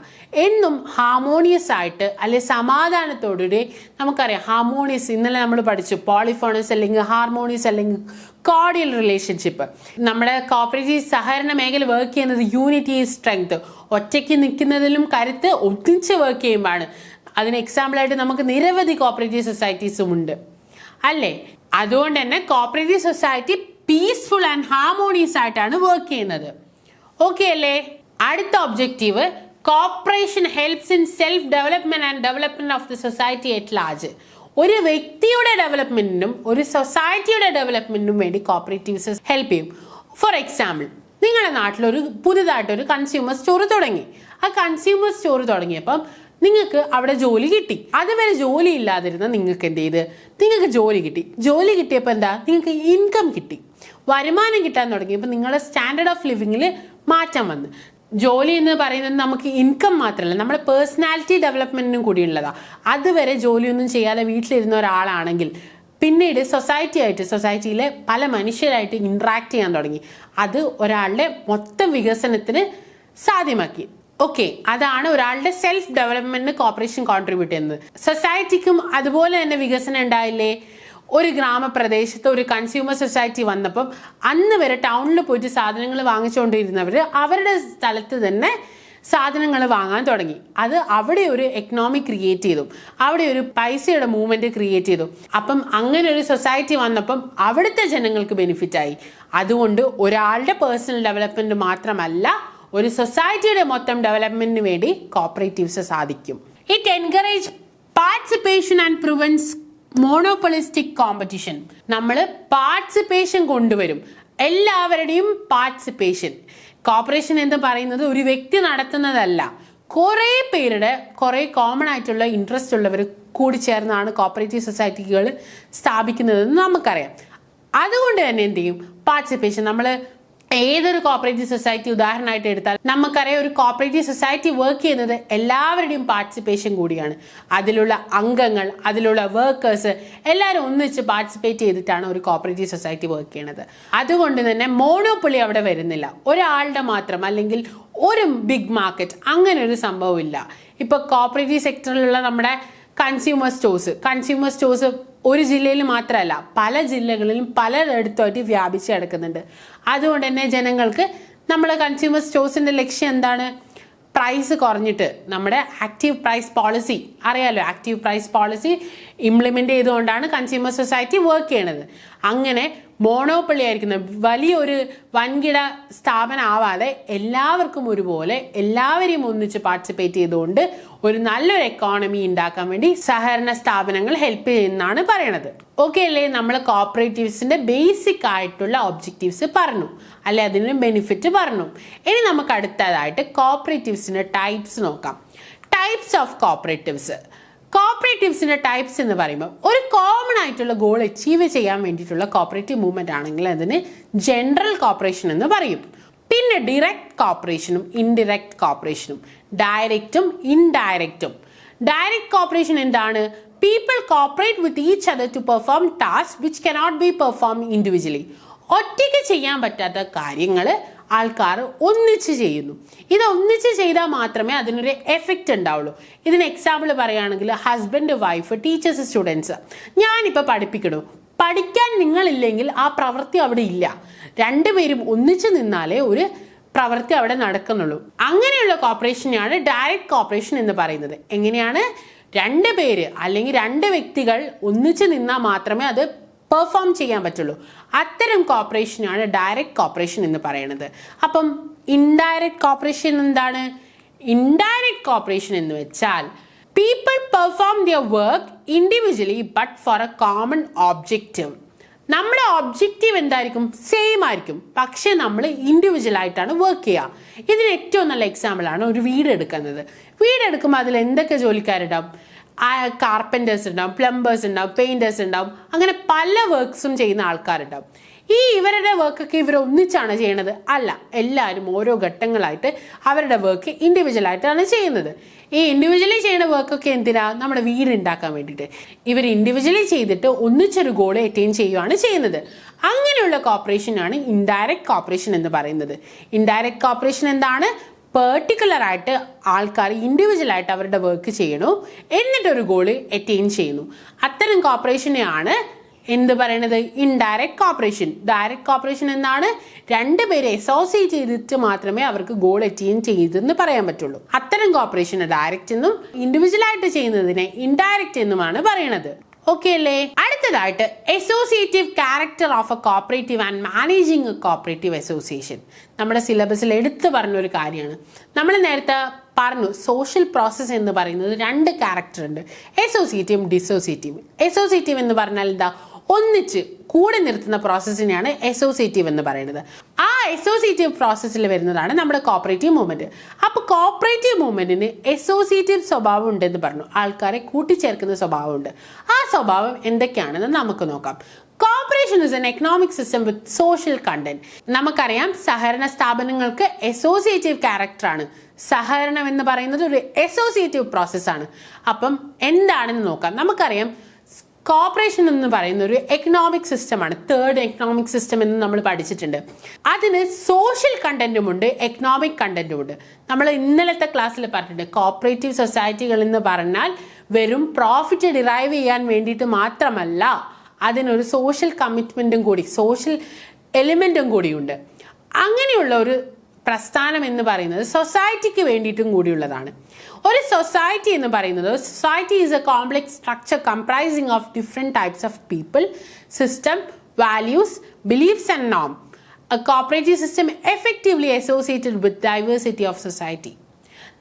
എന്നും ഹാർമോണിയസ് ആയിട്ട് അല്ലെ സമാധാനത്തോടുകൂടി, നമുക്കറിയാം ഹാർമോണിയസ് ഇന്നലെ നമ്മൾ പഠിച്ചു, പോളിഫോണസ് അല്ലെങ്കിൽ ഹാർമോണിയസ് അല്ലെങ്കിൽ കോർഡിയൽ റിലേഷൻഷിപ്പ്. നമ്മുടെ കോപ്പറേറ്റീവ് സഹകരണ മേഖല വർക്ക് ചെയ്യുന്നത് യൂണിറ്റി ഈസ് സ്ട്രെങ്ത്, ഒറ്റയ്ക്ക് നിൽക്കുന്നതിലും കരുത്ത് ഒന്നിച്ച് വർക്ക് ചെയ്യുമ്പോഴാണ്. അതിന് എക്സാമ്പിളായിട്ട് നമുക്ക് നിരവധി കോപ്പറേറ്റീവ് സൊസൈറ്റീസും ഉണ്ട് അല്ലേ? അതുകൊണ്ട് തന്നെ cooperative society peaceful and harmonious ആയിട്ടാണ് വർക്ക് ചെയ്യുന്നത്. ഓക്കെ അല്ലേ? അടുത്ത objective, corporation helps in self development and development of the society at large. ഒരു വ്യക്തിയുടെ ഡെവലപ്മെന്റിനും ഒരു സൊസൈറ്റിയുടെ ഡെവലപ്മെന്റിനും വേണ്ടി കോപ്പറേറ്റീവ്സ് ഹെൽപ്പ് ചെയ്യും. ഫോർ എക്സാമ്പിൾ, നിങ്ങളുടെ നാട്ടിലൊരു പുതുതായിട്ടൊരു കൺസ്യൂമർ സ്റ്റോർ തുടങ്ങി. ആ കൺസ്യൂമർ സ്റ്റോർ തുടങ്ങിയപ്പം നിങ്ങൾക്ക് അവിടെ ജോലി കിട്ടി. അതുവരെ ജോലി ഇല്ലാതിരുന്ന നിങ്ങൾക്ക് എന്ത് ചെയ്ത്? നിങ്ങൾക്ക് ജോലി കിട്ടി. ജോലി കിട്ടിയപ്പോൾ എന്താ? നിങ്ങൾക്ക് ഇൻകം കിട്ടി, വരുമാനം കിട്ടാൻ തുടങ്ങിയപ്പോൾ നിങ്ങളുടെ സ്റ്റാൻഡേർഡ് ഓഫ് ലിവിങ്ങിൽ മാറ്റം വന്നു. ജോലി എന്ന് പറയുന്നത് നമുക്ക് ഇൻകം മാത്രമല്ല, നമ്മുടെ പേഴ്സണാലിറ്റി ഡെവലപ്മെന്റിനും കൂടിയുള്ളതാണ്. അതുവരെ ജോലിയൊന്നും ചെയ്യാതെ വീട്ടിലിരുന്ന ഒരാളാണെങ്കിൽ പിന്നീട് സൊസൈറ്റിയിലെ പല മനുഷ്യരായിട്ട് ഇന്ററാക്ട് ചെയ്യാൻ തുടങ്ങി. അത് ഒരാളുടെ മൊത്തം വികസനത്തിന് സാധ്യമാക്കി. ഓക്കെ, അതാണ് ഒരാളുടെ സെൽഫ് ഡെവലപ്മെന്റിന് കോർപ്പറേഷൻ കോൺട്രിബ്യൂട്ട് ചെയ്യുന്നത്. സൊസൈറ്റിക്കും അതുപോലെ തന്നെ വികസനം ഉണ്ടായില്ലേ? ഒരു ഗ്രാമപ്രദേശത്ത് ഒരു കൺസ്യൂമർ സൊസൈറ്റി വന്നപ്പം അന്ന് വരെ ടൗണിൽ പോയിട്ട് സാധനങ്ങൾ വാങ്ങിച്ചുകൊണ്ടിരുന്നവർ അവരുടെ സ്ഥലത്ത് തന്നെ സാധനങ്ങൾ വാങ്ങാൻ തുടങ്ങി. അത് അവിടെ ഒരു എക്കണോമി ക്രിയേറ്റ് ചെയ്തു, അവിടെ ഒരു പൈസയുടെ മൂവ്മെന്റ് ക്രിയേറ്റ് ചെയ്തു. അപ്പം അങ്ങനെ ഒരു സൊസൈറ്റി വന്നപ്പം അവിടുത്തെ ജനങ്ങൾക്ക് ബെനിഫിറ്റ് ആയി. അതുകൊണ്ട് ഒരാളുടെ പേഴ്സണൽ ഡെവലപ്മെന്റ് മാത്രമല്ല, ഒരു സൊസൈറ്റിയുടെ മൊത്തം ഡെവലപ്മെന്റിന് വേണ്ടി കോപ്പറേറ്റീവ്സ് സാധിക്കും. It encourage participation and prevents മോണോപ്പൊളിസ്റ്റിക് competition. നമ്മൾ പാർട്ടിസിപ്പേഷൻ കൊണ്ടുവരും, എല്ലാവരുടെയും പാർട്ടിസിപ്പേഷൻ. കോർപ്പറേഷൻ എന്ന് പറയുന്നത് ഒരു വ്യക്തി നടത്തുന്നതല്ല, കുറേ പേരുടെ കുറേ കോമൺ ആയിട്ടുള്ള ഇൻട്രസ്റ്റ് ഉള്ളവർ കൂടി ചേർന്നാണ് കോപ്പറേറ്റീവ് സൊസൈറ്റികൾ സ്ഥാപിക്കുന്നതെന്ന് നമുക്കറിയാം. അതുകൊണ്ട് തന്നെ എന്ത് ചെയ്യും? പാർട്ടിസിപ്പേഷൻ. നമ്മൾ ഏതൊരു കോപ്പറേറ്റീവ് സൊസൈറ്റി ഉദാഹരണമായിട്ട് എടുത്താൽ നമുക്കറിയാം, ഒരു കോപ്പറേറ്റീവ് സൊസൈറ്റി വർക്ക് ചെയ്യുന്നത് എല്ലാവരുടെയും പാർട്ടിസിപ്പേഷൻ കൂടിയാണ്. അതിലുള്ള അംഗങ്ങൾ, അതിലുള്ള വർക്കേഴ്സ് എല്ലാവരും ഒന്നിച്ച് പാർട്ടിസിപ്പേറ്റ് ചെയ്തിട്ടാണ് ഒരു കോപ്പറേറ്റീവ് സൊസൈറ്റി വർക്ക് ചെയ്യുന്നത്. അതുകൊണ്ട് തന്നെ മോണോപ്പൊളി അവിടെ വരുന്നില്ല, ഒരാളുടെ മാത്രം അല്ലെങ്കിൽ ഒരു ബിഗ് മാർക്കറ്റ്, അങ്ങനെ ഒരു സംഭവമില്ല. ഇപ്പൊ കോപ്പറേറ്റീവ് സെക്ടറിലുള്ള നമ്മുടെ കൺസ്യൂമർ സ്റ്റോഴ്സ് ഒരു ജില്ലയിൽ മാത്രമല്ല, പല ജില്ലകളിലും പലയിടത്തുമായിട്ട് വ്യാപിച്ച് കിടക്കുന്നുണ്ട്. അതുകൊണ്ട് തന്നെ ജനങ്ങൾക്ക് നമ്മുടെ കൺസ്യൂമർ സ്റ്റോഴ്സിന്റെ ലക്ഷ്യം എന്താണ്? പ്രൈസ് കുറഞ്ഞിട്ട് നമ്മുടെ ആക്റ്റീവ് പ്രൈസ് പോളിസി അറിയാലോ, ആക്റ്റീവ് പ്രൈസ് പോളിസി ഇംപ്ലിമെന്റ് ചെയ്തുകൊണ്ടാണ് കൺസ്യൂമർ സൊസൈറ്റി വർക്ക് ചെയ്യണത്. അങ്ങനെ മോണോപ്പൊളി ആയിരിക്കുന്ന വലിയൊരു വൻകിട സ്ഥാപനം ആവാതെ എല്ലാവർക്കും ഒരുപോലെ എല്ലാവരെയും ഒന്നിച്ച് പാർട്ടിസിപ്പേറ്റ് ചെയ്തുകൊണ്ട് ഒരു നല്ലൊരു എക്കോണമി ഉണ്ടാക്കാൻ വേണ്ടി സഹകരണ സ്ഥാപനങ്ങൾ ഹെൽപ്പ് ചെയ്യുന്നതാണ് പറയണത്. ഓക്കെ അല്ലേ? നമ്മൾ കോപ്പറേറ്റീവ്സിന്റെ ബേസിക് ആയിട്ടുള്ള ഒബ്ജക്റ്റീവ്സ് പറഞ്ഞു അല്ലെ, അതിന് ബെനിഫിറ്റ് പറഞ്ഞു. ഇനി നമുക്ക് അടുത്തതായിട്ട് കോപ്പറേറ്റീവ്സിന്റെ ടൈപ്സ് നോക്കാം. Types of cooperatives. കോപ്പറേറ്റീവ്സിന്റെ ടൈപ്സ് എന്ന് പറയുമ്പോൾ ഒരു കോമൺ ആയിട്ടുള്ള ഗോൾ അച്ചീവ് ചെയ്യാൻ വേണ്ടിയിട്ടുള്ള കോപ്പറേറ്റീവ് മൂവ്മെന്റ് ആണെങ്കിൽ അതിന് ജനറൽ കോപ്പറേഷൻ എന്ന് പറയും. പിന്നെ ഡിറക്റ്റ് കോപ്പറേഷനും ഇൻഡിറക്റ്റ് കോപ്പറേഷനും, ഡയറക്റ്റും ഇൻഡയറക്റ്റും. ഡയറക്റ്റ് കോപ്പറേഷൻ എന്താണ്? People cooperate with each other to perform task which cannot be perform individually. ഒറ്റയ്ക്ക് ചെയ്യാൻ പറ്റാത്ത കാര്യങ്ങൾ ആൾക്കാർ ഒന്നിച്ച് ചെയ്യുന്നു. ഇത് ഒന്നിച്ച് ചെയ്താൽ മാത്രമേ അതിനൊരു എഫക്റ്റ് ഉണ്ടാവുള്ളൂ. ഇതിന് എക്സാമ്പിൾ പറയുകയാണെങ്കിൽ ഹസ്ബൻഡ്, വൈഫ്, ടീച്ചേഴ്സ്, സ്റ്റുഡൻസ്. ഞാനിപ്പോൾ പഠിപ്പിക്കണു, പഠിക്കാൻ നിങ്ങളില്ലെങ്കിൽ ആ പ്രവൃത്തി അവിടെ ഇല്ല. രണ്ടുപേരും ഒന്നിച്ച് നിന്നാലേ ഒരു പ്രവൃത്തി അവിടെ നടക്കുന്നുള്ളൂ. അങ്ങനെയുള്ള കോപ്പറേഷനെയാണ് ഡയറക്റ്റ് കോപ്പറേഷൻ എന്ന് പറയുന്നത്. എങ്ങനെയാണ്? രണ്ട് പേര് അല്ലെങ്കിൽ രണ്ട് വ്യക്തികൾ ഒന്നിച്ച് നിന്നാൽ മാത്രമേ അത് പെർഫോം ചെയ്യാൻ പറ്റുള്ളൂ. അത്തരം കോപ്പറേഷനാണ് ഡയറക്റ്റ് കോപ്പറേഷൻ എന്ന് പറയുന്നത്. അപ്പം ഇൻഡയറക്റ്റ് കോപ്പറേഷൻ എന്താണ്? ഇൻഡയറക്റ്റ് കോപ്പറേഷൻ എന്ന് വെച്ചാൽ people perform their work individually but for a common objective. നമ്മുടെ ഒബ്ജക്റ്റീവ് എന്തായിരിക്കും? സെയിം ആയിരിക്കും, പക്ഷെ നമ്മൾ ഇൻഡിവിജ്വൽ ആയിട്ടാണ് വർക്ക് ചെയ്യുക. ഇതിന് ഏറ്റവും നല്ല എക്സാമ്പിൾ ആണ് ഒരു വീട് എടുക്കുന്നത്. വീട് എടുക്കുമ്പോൾ അതിൽ എന്തൊക്കെ ജോലിക്കാരുണ്ടാവും? കാർപ്പൻറ്റേഴ്സ് ഉണ്ടാവും, പ്ലംബേഴ്സ് ഉണ്ടാവും, പെയിൻറ്റേഴ്സ് ഉണ്ടാവും, അങ്ങനെ പല വർക്ക്സും ചെയ്യുന്ന ആൾക്കാരുണ്ടാവും. ഇവരുടെ വർക്കൊക്കെ ഇവർ ഒന്നിച്ചാണ് ചെയ്യണത്? അല്ല, എല്ലാവരും ഓരോ ഘട്ടങ്ങളായിട്ട് അവരുടെ വർക്ക് ഇൻഡിവിജ്വൽ ആയിട്ടാണ് ചെയ്യുന്നത്. ഈ ഇൻഡിവിജ്വലി ചെയ്യുന്ന വർക്കൊക്കെ എന്തിനാ? നമ്മുടെ വീട് ഉണ്ടാക്കാൻ വേണ്ടിയിട്ട്. ഇവർ ഇൻഡിവിജ്വലി ചെയ്തിട്ട് ഒന്നിച്ചൊരു ഗോൾ അറ്റൈൻ ചെയ്യുകയാണ് ചെയ്യുന്നത്. അങ്ങനെയുള്ള കോപ്പറേഷനാണ് ഇൻഡയറക്റ്റ് കോപ്പറേഷൻ എന്ന് പറയുന്നത്. ഇൻഡയറക്റ്റ് കോപ്പറേഷൻ എന്താണ്? പെർട്ടിക്കുലർ ആയിട്ട് ആൾക്കാർ ഇൻഡിവിജ്വൽ ആയിട്ട് അവരുടെ വർക്ക് ചെയ്യണു, എന്നിട്ടൊരു ഗോൾ അറ്റൈൻ ചെയ്യുന്നു. അത്തരം കോപ്പറേഷനെയാണ് എന്ത് പറയണത്? Indirect corporation. ഡയറക്റ്റ് കോപ്പറേഷൻ എന്നാണ് രണ്ടുപേരെ അസോസിയേറ്റ് ചെയ്തിട്ട് മാത്രമേ അവർക്ക് ഗോൾ അറ്റൈൻ ചെയ്തെന്ന് പറയാൻ പറ്റുള്ളൂ. അത്തരം കോപ്പറേഷന് ഡയറക്റ്റ് എന്നും ഇൻഡിവിജ്വൽ ആയിട്ട് ചെയ്യുന്നതിനെ ഇൻഡയറക്റ്റ് എന്നുമാണ് പറയണത്. ഓക്കെ അല്ലേ? അടുത്തതായിട്ട് associative character of A cooperative and managing A cooperative association. നമ്മുടെ സിലബസിൽ എടുത്തു പറഞ്ഞൊരു കാര്യമാണ്. നമ്മൾ നേരത്തെ പറഞ്ഞു സോഷ്യൽ പ്രോസസ്സ് എന്ന് പറയുന്നത് രണ്ട് ക്യാരക്ടർ ഉണ്ട്, അസോസിയേറ്റീവും ഡിസോസിയേറ്റീവും. അസോസിയേറ്റീവ് എന്ന് പറഞ്ഞാൽ എന്താ? ഒന്നിച്ച് കൂടെ നിർത്തുന്ന പ്രോസസ്സിനെയാണ് അസോസിയേറ്റീവ് എന്ന് പറയുന്നത്. ആ അസോസിയേറ്റീവ് പ്രോസസ്സിൽ വരുന്നതാണ് നമ്മുടെ കോപ്പറേറ്റീവ് മൂവ്മെന്റ്. അപ്പോൾ കോപ്പറേറ്റീവ് മൂവ്മെന്റിന് അസോസിയേറ്റീവ് സ്വഭാവം ഉണ്ടെന്ന് പറഞ്ഞു, ആൾക്കാരെ കൂട്ടിച്ചേർക്കുന്ന സ്വഭാവമുണ്ട്. ആ സ്വഭാവം എന്തൊക്കെയാണെന്ന് നമുക്ക് നോക്കാം. Corporation is an economic system with social content. നമുക്കറിയാം സഹകരണ സ്ഥാപനങ്ങൾക്ക് അസോസിയേറ്റീവ് ക്യാരക്ടറാണ്. സഹകരണം എന്ന് പറയുന്നത് ഒരു അസോസിയേറ്റീവ് പ്രോസസ്സാണ്. അപ്പം എന്താണെന്ന് നോക്കാം. നമുക്കറിയാം കോപ്പറേഷൻ എന്ന് പറയുന്ന ഒരു എക്കണോമിക് സിസ്റ്റമാണ്. തേർഡ് എക്കണോമിക് സിസ്റ്റം എന്ന് നമ്മൾ പഠിച്ചിട്ടുണ്ട്. അതിന് സോഷ്യൽ കണ്ടന്റും ഉണ്ട്, എക്കണോമിക് കണ്ടന്റും ഉണ്ട്. നമ്മൾ ഇന്നലത്തെ ക്ലാസ്സിൽ പറഞ്ഞിട്ടുണ്ട് കോപ്പറേറ്റീവ് സൊസൈറ്റികൾ എന്ന് പറഞ്ഞാൽ വെറും പ്രോഫിറ്റ് ഡിറൈവ് ചെയ്യാൻ വേണ്ടിയിട്ട് മാത്രമല്ല, അതിനൊരു സോഷ്യൽ കമ്മിറ്റ്മെന്റും കൂടി, സോഷ്യൽ എലിമെന്റും കൂടിയുണ്ട്. അങ്ങനെയുള്ള ഒരു പ്രസ്ഥാനം എന്ന് പറയുന്നത് സൊസൈറ്റിക്ക് വേണ്ടിയിട്ടും കൂടിയുള്ളതാണ്. ഒരു സൊസൈറ്റി എന്ന് പറയുന്നത്, society is a complex structure comprising of different types of people, system, values, beliefs and നോം. A cooperative system effectively associated with diversity of society.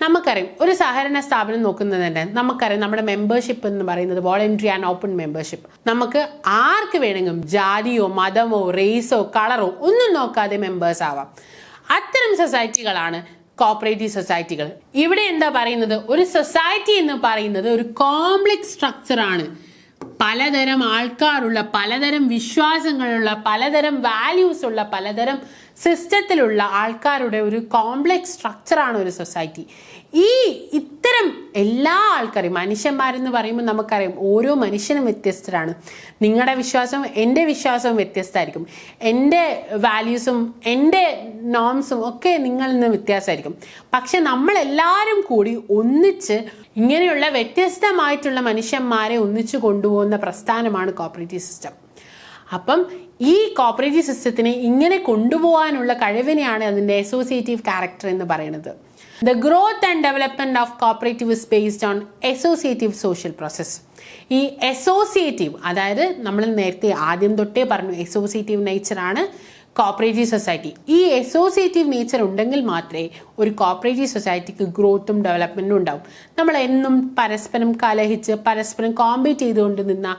നമുക്കറിയാം ഒരു സഹകരണ സ്ഥാപനം നോക്കുന്നത് തന്നെ, നമുക്കറിയാം നമ്മുടെ മെമ്പർഷിപ്പ് എന്ന് പറയുന്നത് വോളണ്ടറി ആൻഡ് ഓപ്പൺ മെമ്പർഷിപ്പ്. നമുക്ക് ആർക്ക് വേണമെങ്കിലും ജാതിയോ മതമോ റേസോ കളറോ ഒന്നും നോക്കാതെ മെമ്പേഴ്സ് ആവാം. അത്തരം സൊസൈറ്റികളാണ് കോപ്പറേറ്റീവ് സൊസൈറ്റികൾ. ഇവിടെ എന്താ പറയുന്നത്? ഒരു സൊസൈറ്റി എന്ന് പറയുന്നത് ഒരു കോംപ്ലക്സ് സ്ട്രക്ചർ ആണ്. പലതരം ആൾക്കാരുള്ള, പലതരം വിശ്വാസങ്ങളുള്ള, പലതരം വാല്യൂസ് ഉള്ള, പലതരം സിസ്റ്റത്തിലുള്ള ആൾക്കാരുടെ ഒരു കോംപ്ലക്സ് സ്ട്രക്ചറാണ് ഒരു സൊസൈറ്റി. ഇത്തരം എല്ലാ ആൾക്കാരെയും, മനുഷ്യന്മാരെന്ന് പറയുമ്പോൾ നമുക്കറിയാം ഓരോ മനുഷ്യനും വ്യത്യസ്തരാണ്. നിങ്ങളുടെ വിശ്വാസവും എൻ്റെ വിശ്വാസവും വ്യത്യസ്തമായിരിക്കും. എൻ്റെ വാല്യൂസും എൻ്റെ നോംസും ഒക്കെ നിങ്ങളിൽ നിന്ന് വ്യത്യാസമായിരിക്കും. പക്ഷെ നമ്മളെല്ലാവരും കൂടി ഒന്നിച്ച് ഇങ്ങനെയുള്ള വ്യത്യസ്തമായിട്ടുള്ള മനുഷ്യന്മാരെ ഒന്നിച്ച് കൊണ്ടുപോകുന്ന പ്രസ്ഥാനമാണ് കോപ്പറേറ്റീവ് സിസ്റ്റം. അപ്പം ഈ കോപ്പറേറ്റീവ് സിസ്റ്റത്തിനെ ഇങ്ങനെ കൊണ്ടുപോകാനുള്ള കഴിവിനെയാണ് അതിൻ്റെ അസോസിയേറ്റീവ് ക്യാരക്ടർ എന്ന് പറയുന്നത്. The growth and development of cooperative is based on associative social process. ഈ അസോസിയേറ്റീവ്, അതായത് നമ്മൾ നേരത്തെ ആദ്യം തൊട്ടേ പറഞ്ഞു അസോസിയേറ്റീവ് നേച്ചറാണ് കോപ്പറേറ്റീവ് സൊസൈറ്റി. ഈ അസോസിയേറ്റീവ് നേച്ചർ ഉണ്ടെങ്കിൽ മാത്രമേ ഒരു കോപ്പറേറ്റീവ് സൊസൈറ്റിക്ക് ഗ്രോത്തും ഡെവലപ്മെന്റും ഉണ്ടാവും. നമ്മൾ എന്നും പരസ്പരം കലഹിച്ച് പരസ്പരം കോമ്പീറ്റ് ചെയ്തുകൊണ്ട് നിന്ന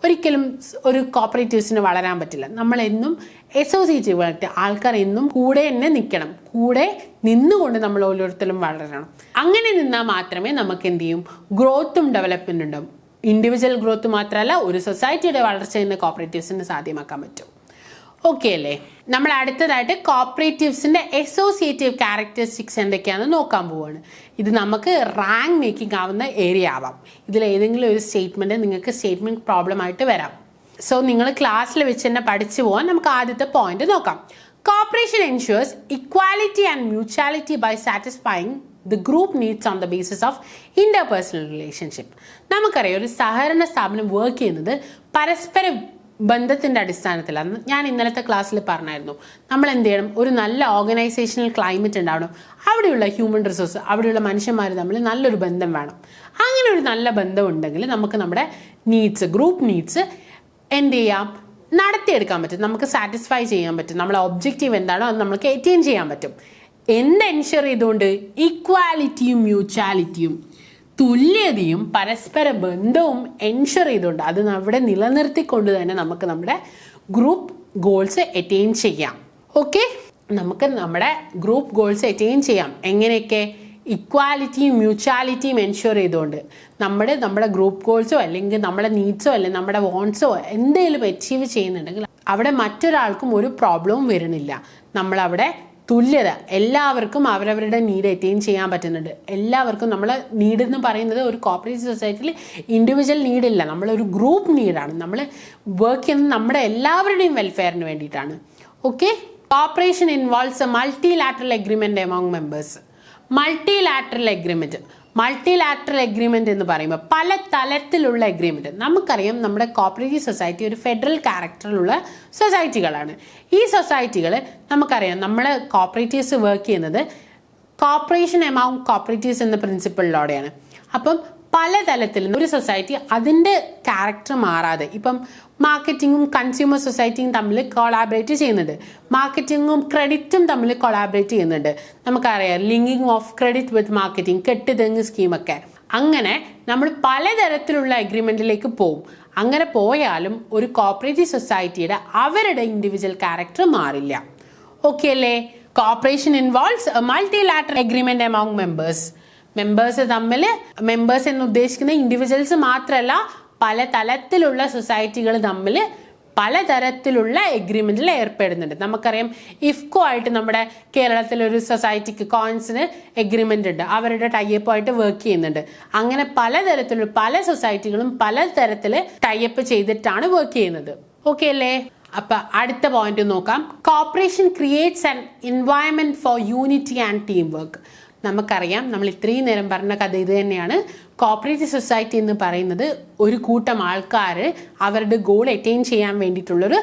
ഒരിക്കലും ഒരു കോപ്പറേറ്റീവ്സിന് വളരാൻ പറ്റില്ല. നമ്മളെന്നും അസോസിയേറ്റീവായിട്ട് ആൾക്കാർ എന്നും കൂടെ തന്നെ നിൽക്കണം. കൂടെ നിന്നുകൊണ്ട് നമ്മൾ ഓരോരുത്തരും വളരണം. അങ്ങനെ നിന്നാൽ മാത്രമേ നമുക്ക് എന്ത് ചെയ്യും, ഗ്രോത്തും ഡെവലപ്മെന്റും ഉണ്ടാവും. ഇൻഡിവിജ്വൽ ഗ്രോത്ത് മാത്രമല്ല, ഒരു സൊസൈറ്റിയുടെ വളർച്ച എന്ന കോപ്പറേറ്റീവ്സിന് സാധ്യമാക്കാൻ പറ്റും. ഓക്കെ അല്ലേ? നമ്മൾ അടുത്തതായിട്ട് കോപ്പറേറ്റീവ്സിന്റെ അസോസിയേറ്റീവ് ക്യാരക്ടറിസ്റ്റിക്സ് എന്തൊക്കെയാണെന്ന് നോക്കാൻ പോവുകയാണ്. ഇത് നമുക്ക് റാങ്ക് മേക്കിംഗ് ആവുന്ന ഏരിയ ആവാം. ഇതിൽ ഏതെങ്കിലും ഒരു സ്റ്റേറ്റ്മെന്റ് നിങ്ങൾക്ക് സ്റ്റേറ്റ്മെന്റ് പ്രോബ്ലം ആയിട്ട് വരാം. സോ നിങ്ങൾ ക്ലാസ്സിൽ വെച്ച് തന്നെ പഠിച്ചു പോകാൻ നമുക്ക് ആദ്യത്തെ പോയിന്റ് നോക്കാം. Cooperation ensures equality and mutuality by satisfying the group needs on the basis of interpersonal relationship. നമുക്കറിയാം, ഒരു സഹകരണ സ്ഥാപനം വർക്ക് ചെയ്യുന്നത് പരസ്പര ബന്ധത്തിന്റെ അടിസ്ഥാനത്തിലാണ്. ഞാൻ ഇന്നലത്തെ ക്ലാസ്സിൽ പറഞ്ഞായിരുന്നു, നമ്മൾ എന്ത് ചെയ്യണം, ഒരു നല്ല ഓർഗനൈസേഷണൽ ക്ലൈമറ്റ് ഉണ്ടാവണം. അവിടെയുള്ള ഹ്യൂമൻ റിസോഴ്സ്, അവിടെയുള്ള മനുഷ്യന്മാർ തമ്മിൽ നല്ലൊരു ബന്ധം വേണം. അങ്ങനെ ഒരു നല്ല ബന്ധം ഉണ്ടെങ്കിൽ നമുക്ക് നമ്മുടെ നീഡ്സ്, ഗ്രൂപ്പ് നീഡ്സ് എന്ത് ചെയ്യാം, നടത്തിയെടുക്കാൻ പറ്റും. നമുക്ക് സാറ്റിസ്ഫൈ ചെയ്യാൻ പറ്റും. നമ്മളെ ഒബ്ജക്റ്റീവ് എന്താണോ അത് നമുക്ക് അറ്റൈൻ ചെയ്യാൻ പറ്റും. എന്ത് എൻഷുർ ചെയ്തുകൊണ്ട്? ഇക്വാലിറ്റിയും മ്യൂച്വാലിറ്റിയും, തുല്യതയും പരസ്പര ബന്ധവും എൻഷുർ ചെയ്തുകൊണ്ട്, അത് അവിടെ നിലനിർത്തിക്കൊണ്ട് തന്നെ നമുക്ക് നമ്മുടെ ഗ്രൂപ്പ് ഗോൾസ് അറ്റൈൻ ചെയ്യാം. ഓക്കെ, നമുക്ക് നമ്മുടെ ഗ്രൂപ്പ് ഗോൾസ് അറ്റൈൻ ചെയ്യാം. എങ്ങനെയൊക്കെ? ഇക്വാലിറ്റിയും മ്യൂച്വാലിറ്റിയും എൻഷുർ ചെയ്തുകൊണ്ട് നമ്മുടെ ഗ്രൂപ്പ് ഗോൾസോ അല്ലെങ്കിൽ നമ്മുടെ നീഡ്സോ അല്ലെങ്കിൽ നമ്മുടെ വോൺസോ എന്തെങ്കിലും അച്ചീവ് ചെയ്യുന്നുണ്ടെങ്കിൽ അവിടെ മറ്റൊരാൾക്കും ഒരു പ്രോബ്ലവും വരുന്നില്ല. നമ്മളവിടെ തുല്യത, എല്ലാവർക്കും അവരവരുടെ നീഡ് അറ്റൈൻ ചെയ്യാൻ പറ്റുന്നുണ്ട്. എല്ലാവർക്കും നമ്മൾ നീഡ് എന്ന് പറയുന്നത് ഒരു കോപ്പറേറ്റീവ് സൊസൈറ്റിയിൽ ഇൻഡിവിജ്വൽ നീഡില്ല, നമ്മളൊരു ഗ്രൂപ്പ് നീഡാണ്. നമ്മൾ വർക്ക് ചെയ്യുന്നത് നമ്മുടെ എല്ലാവരുടെയും വെൽഫെയറിന് വേണ്ടിയിട്ടാണ്. Okay, corporation involves A multilateral agreement among members. Multilateral agreement എന്ന് പറയുമ്പോൾ പല തലത്തിലുള്ള എഗ്രിമെന്റ്. നമുക്കറിയാം, നമ്മുടെ കോപ്പറേറ്റീവ് സൊസൈറ്റി ഒരു ഫെഡറൽ ക്യാരക്ടറിലുള്ള സൊസൈറ്റികളാണ്. ഈ സൊസൈറ്റികൾ നമുക്കറിയാം, നമ്മൾ കോപ്പറേറ്റീവ്സ് വർക്ക് ചെയ്യുന്നത് കോപ്പറേഷൻ എമൗണ്ട് കോപ്പറേറ്റീവ്സ് എന്ന പ്രിൻസിപ്പിളിലൂടെയാണ്. അപ്പം പലതരത്തിൽ ഒരു സൊസൈറ്റി അതിൻ്റെ ക്യാരക്ടർ മാറാതെ, ഇപ്പം മാർക്കറ്റിങ്ങും കൺസ്യൂമർ സൊസൈറ്റിയും തമ്മിൽ കൊളാബറേറ്റ് ചെയ്യുന്നുണ്ട്. മാർക്കറ്റിങ്ങും ക്രെഡിറ്റും തമ്മിൽ കൊളാബറേറ്റ് ചെയ്യുന്നുണ്ട്. നമുക്കറിയാം, linking of credit with marketing, കെട്ടുതെങ്ങ് സ്കീമൊക്കെ. അങ്ങനെ നമ്മൾ പലതരത്തിലുള്ള അഗ്രിമെന്റിലേക്ക് പോകും. അങ്ങനെ പോയാലും ഒരു കോപ്പറേറ്റീവ് സൊസൈറ്റിയുടെ അവരുടെ ഇൻഡിവിജ്വൽ ക്യാരക്ടർ മാറില്ല. ഓക്കെ അല്ലേ? Corporation involves A multilateral agreement among members. Members എന്ന് ഉദ്ദേശിക്കുന്ന ഇൻഡിവിജ്വൽസ് മാത്രമല്ല, പല തലത്തിലുള്ള സൊസൈറ്റികൾ തമ്മിൽ പലതരത്തിലുള്ള എഗ്രിമെന്റിൽ ഏർപ്പെടുന്നുണ്ട്. നമുക്കറിയാം, ഇഫ്കോ ആയിട്ട് നമ്മുടെ കേരളത്തിലൊരു സൊസൈറ്റിക്ക് കോയിൻസിന് എഗ്രിമെന്റ് ഉണ്ട്, അവരുടെ ടൈപ്പ് ആയിട്ട് വർക്ക് ചെയ്യുന്നുണ്ട്. അങ്ങനെ പലതരത്തിലുള്ള പല സൊസൈറ്റികളും പലതരത്തിൽ ടൈപ്പ് ചെയ്തിട്ടാണ് വർക്ക് ചെയ്യുന്നത്. ഓക്കെ അല്ലേ? അപ്പൊ അടുത്ത പോയിന്റ് നോക്കാം. Corporation creates an environment for unity and team work. നമുക്കറിയാം, നമ്മൾ ഇത്രയും നേരം പറഞ്ഞ കഥ ഇത് തന്നെയാണ്. കോപ്പറേറ്റീവ് സൊസൈറ്റി എന്ന് പറയുന്നത് ഒരു കൂട്ടം ആൾക്കാർ അവരുടെ ഗോൾ അറ്റൈൻ ചെയ്യാൻ വേണ്ടിയിട്ടുള്ളൊരു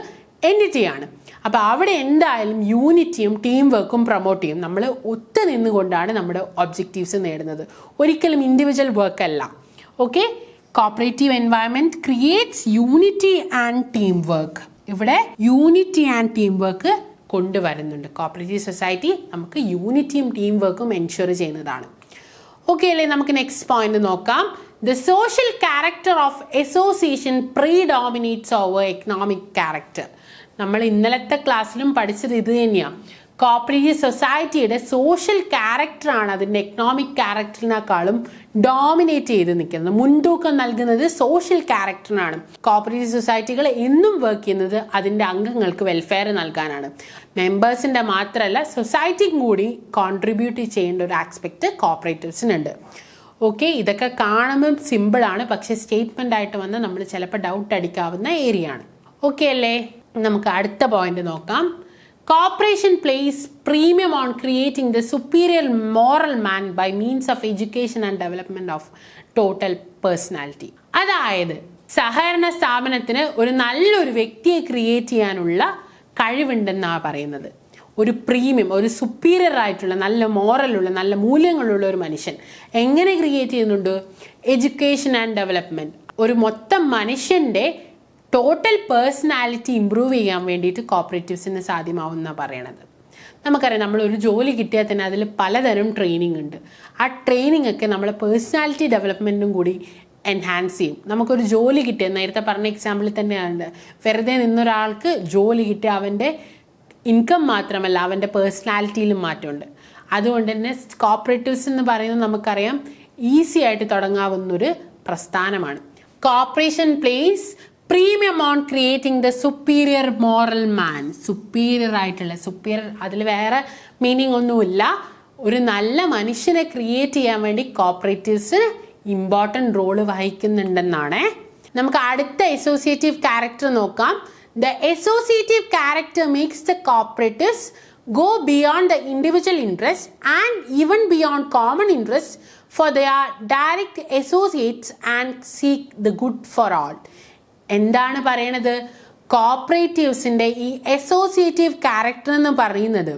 എൻറ്റിറ്റിയാണ്. അപ്പോൾ അവിടെ എന്തായാലും യൂണിറ്റിയും ടീം വർക്കും പ്രൊമോട്ട് ചെയ്യും. നമ്മൾ ഒത്തു നിന്നുകൊണ്ടാണ് നമ്മുടെ ഒബ്ജക്റ്റീവ്സ് നേടുന്നത്, ഒരിക്കലും ഇൻഡിവിജ്വൽ വർക്ക് അല്ല. Okay, cooperative environment creates unity and team work. ഇവിടെ യൂണിറ്റി ആൻഡ് ടീം വർക്ക് കൊണ്ടുവരുന്നുണ്ട്. കോപ്പറേറ്റീവ് സൊസൈറ്റി നമുക്ക് യൂണിറ്റിയും ടീം വർക്കും എൻഷുർ ചെയ്യുന്നതാണ്. ഓക്കെ അല്ലേ? നമുക്ക് നെക്സ്റ്റ് പോയിന്റ് നോക്കാം. The social character of association predominates over economic character. നമ്മൾ ഇന്നലത്തെ ക്ലാസ്സിലും പഠിച്ചത് ഇത് തന്നെയാണ്. കോപ്പറേറ്റീവ് സൊസൈറ്റിയുടെ സോഷ്യൽ ക്യാരക്ടറാണ് അതിൻ്റെ എക്കണോമിക് ക്യാരക്ടറിനേക്കാളും ഡോമിനേറ്റ് ചെയ്ത് നിൽക്കുന്നത്. മുൻതൂക്കം നൽകുന്നത് സോഷ്യൽ ക്യാരക്ടറിനാണ്. കോപ്പറേറ്റീവ് സൊസൈറ്റികൾ എന്നും വർക്ക് ചെയ്യുന്നത് അതിൻ്റെ അംഗങ്ങൾക്ക് വെൽഫെയർ നൽകാനാണ്. മെമ്പേഴ്സിൻ്റെ മാത്രമല്ല, സൊസൈറ്റിക്കും കൂടി കോൺട്രിബ്യൂട്ട് ചെയ്യേണ്ട ഒരു ആസ്പെക്റ്റ് കോപ്പറേറ്റീവ്സിനുണ്ട്. ഓക്കെ, ഇതൊക്കെ കാണുമ്പം സിമ്പിളാണ്, പക്ഷെ സ്റ്റേറ്റ്മെൻ്റ് ആയിട്ട് വന്ന് നമ്മൾ ചിലപ്പോൾ ഡൗട്ട് അടിക്കാവുന്ന ഏരിയ ആണ്. ഓക്കെ അല്ലേ? നമുക്ക് അടുത്ത പോയിന്റ് നോക്കാം. Cooperation plays premium on creating the superior moral man by means of education and development of total personality. അതായത് സഹകരണ സ്ഥാപനത്തിന് ഒരു നല്ലൊരു വ്യക്തിയെ ക്രിയേറ്റ് ചെയ്യാനുള്ള കഴിവുണ്ടെന്നാണ് പറയുന്നത്. ഒരു പ്രീമിയം, ഒരു സുപ്പീരിയർ ആയിട്ടുള്ള നല്ല മോറലുള്ള നല്ല മൂല്യങ്ങളുള്ള ഒരു മനുഷ്യൻ എങ്ങനെ ക്രിയേറ്റ് ചെയ്യുന്നുണ്ട്? Education and development. ഒരു മൊത്തം മനുഷ്യൻ്റെ ടോട്ടൽ പേഴ്സണാലിറ്റി ഇമ്പ്രൂവ് ചെയ്യാൻ വേണ്ടിയിട്ട് കോപ്പറേറ്റീവ്സിന് സാധ്യമാവുമെന്നാണ് പറയണത്. നമുക്കറിയാം, നമ്മളൊരു ജോലി കിട്ടിയാൽ തന്നെ അതിൽ പലതരം ട്രെയിനിങ് ഉണ്ട്. ആ ട്രെയിനിങ് ഒക്കെ നമ്മളെ പേഴ്സണാലിറ്റി ഡെവലപ്മെൻറ്റും കൂടി എൻഹാൻസ് ചെയ്യും. നമുക്കൊരു ജോലി കിട്ടിയ, നേരത്തെ പറഞ്ഞ എക്സാമ്പിളിൽ തന്നെയാണ്, വെറുതെ നിന്നൊരാൾക്ക് ജോലി കിട്ടിയ അവൻ്റെ ഇൻകം മാത്രമല്ല അവൻ്റെ പേഴ്സണാലിറ്റിയിലും മാറ്റമുണ്ട്. അതുകൊണ്ട് തന്നെ കോപ്പറേറ്റീവ്സ് എന്ന് പറയുന്നത് നമുക്കറിയാം ഈസി ആയിട്ട് തുടങ്ങാവുന്നൊരു പ്രസ്ഥാനമാണ്. Corporation place premium on creating the superior moral man. Superior ആയിട്ടുള്ള, സുപ്പീരിയർ അതിൽ വേറെ മീനിങ് ഒന്നുമില്ല, ഒരു നല്ല മനുഷ്യനെ ക്രിയേറ്റ് ചെയ്യാൻ വേണ്ടി കോപ്പറേറ്റീവ്സ് ഇമ്പോർട്ടൻ്റ് റോള് വഹിക്കുന്നുണ്ടെന്നാണ്. നമുക്ക് അടുത്ത അസോസിയേറ്റീവ് ക്യാരക്ടർ നോക്കാം. The associative character makes the cooperatives go beyond the individual interest and even beyond common interests, for they are direct associates and seek the good for all. എന്താണ് പറയണത്? കോപ്പറേറ്റീവ്സിൻ്റെ ഈ associative character എന്ന് പറയുന്നത്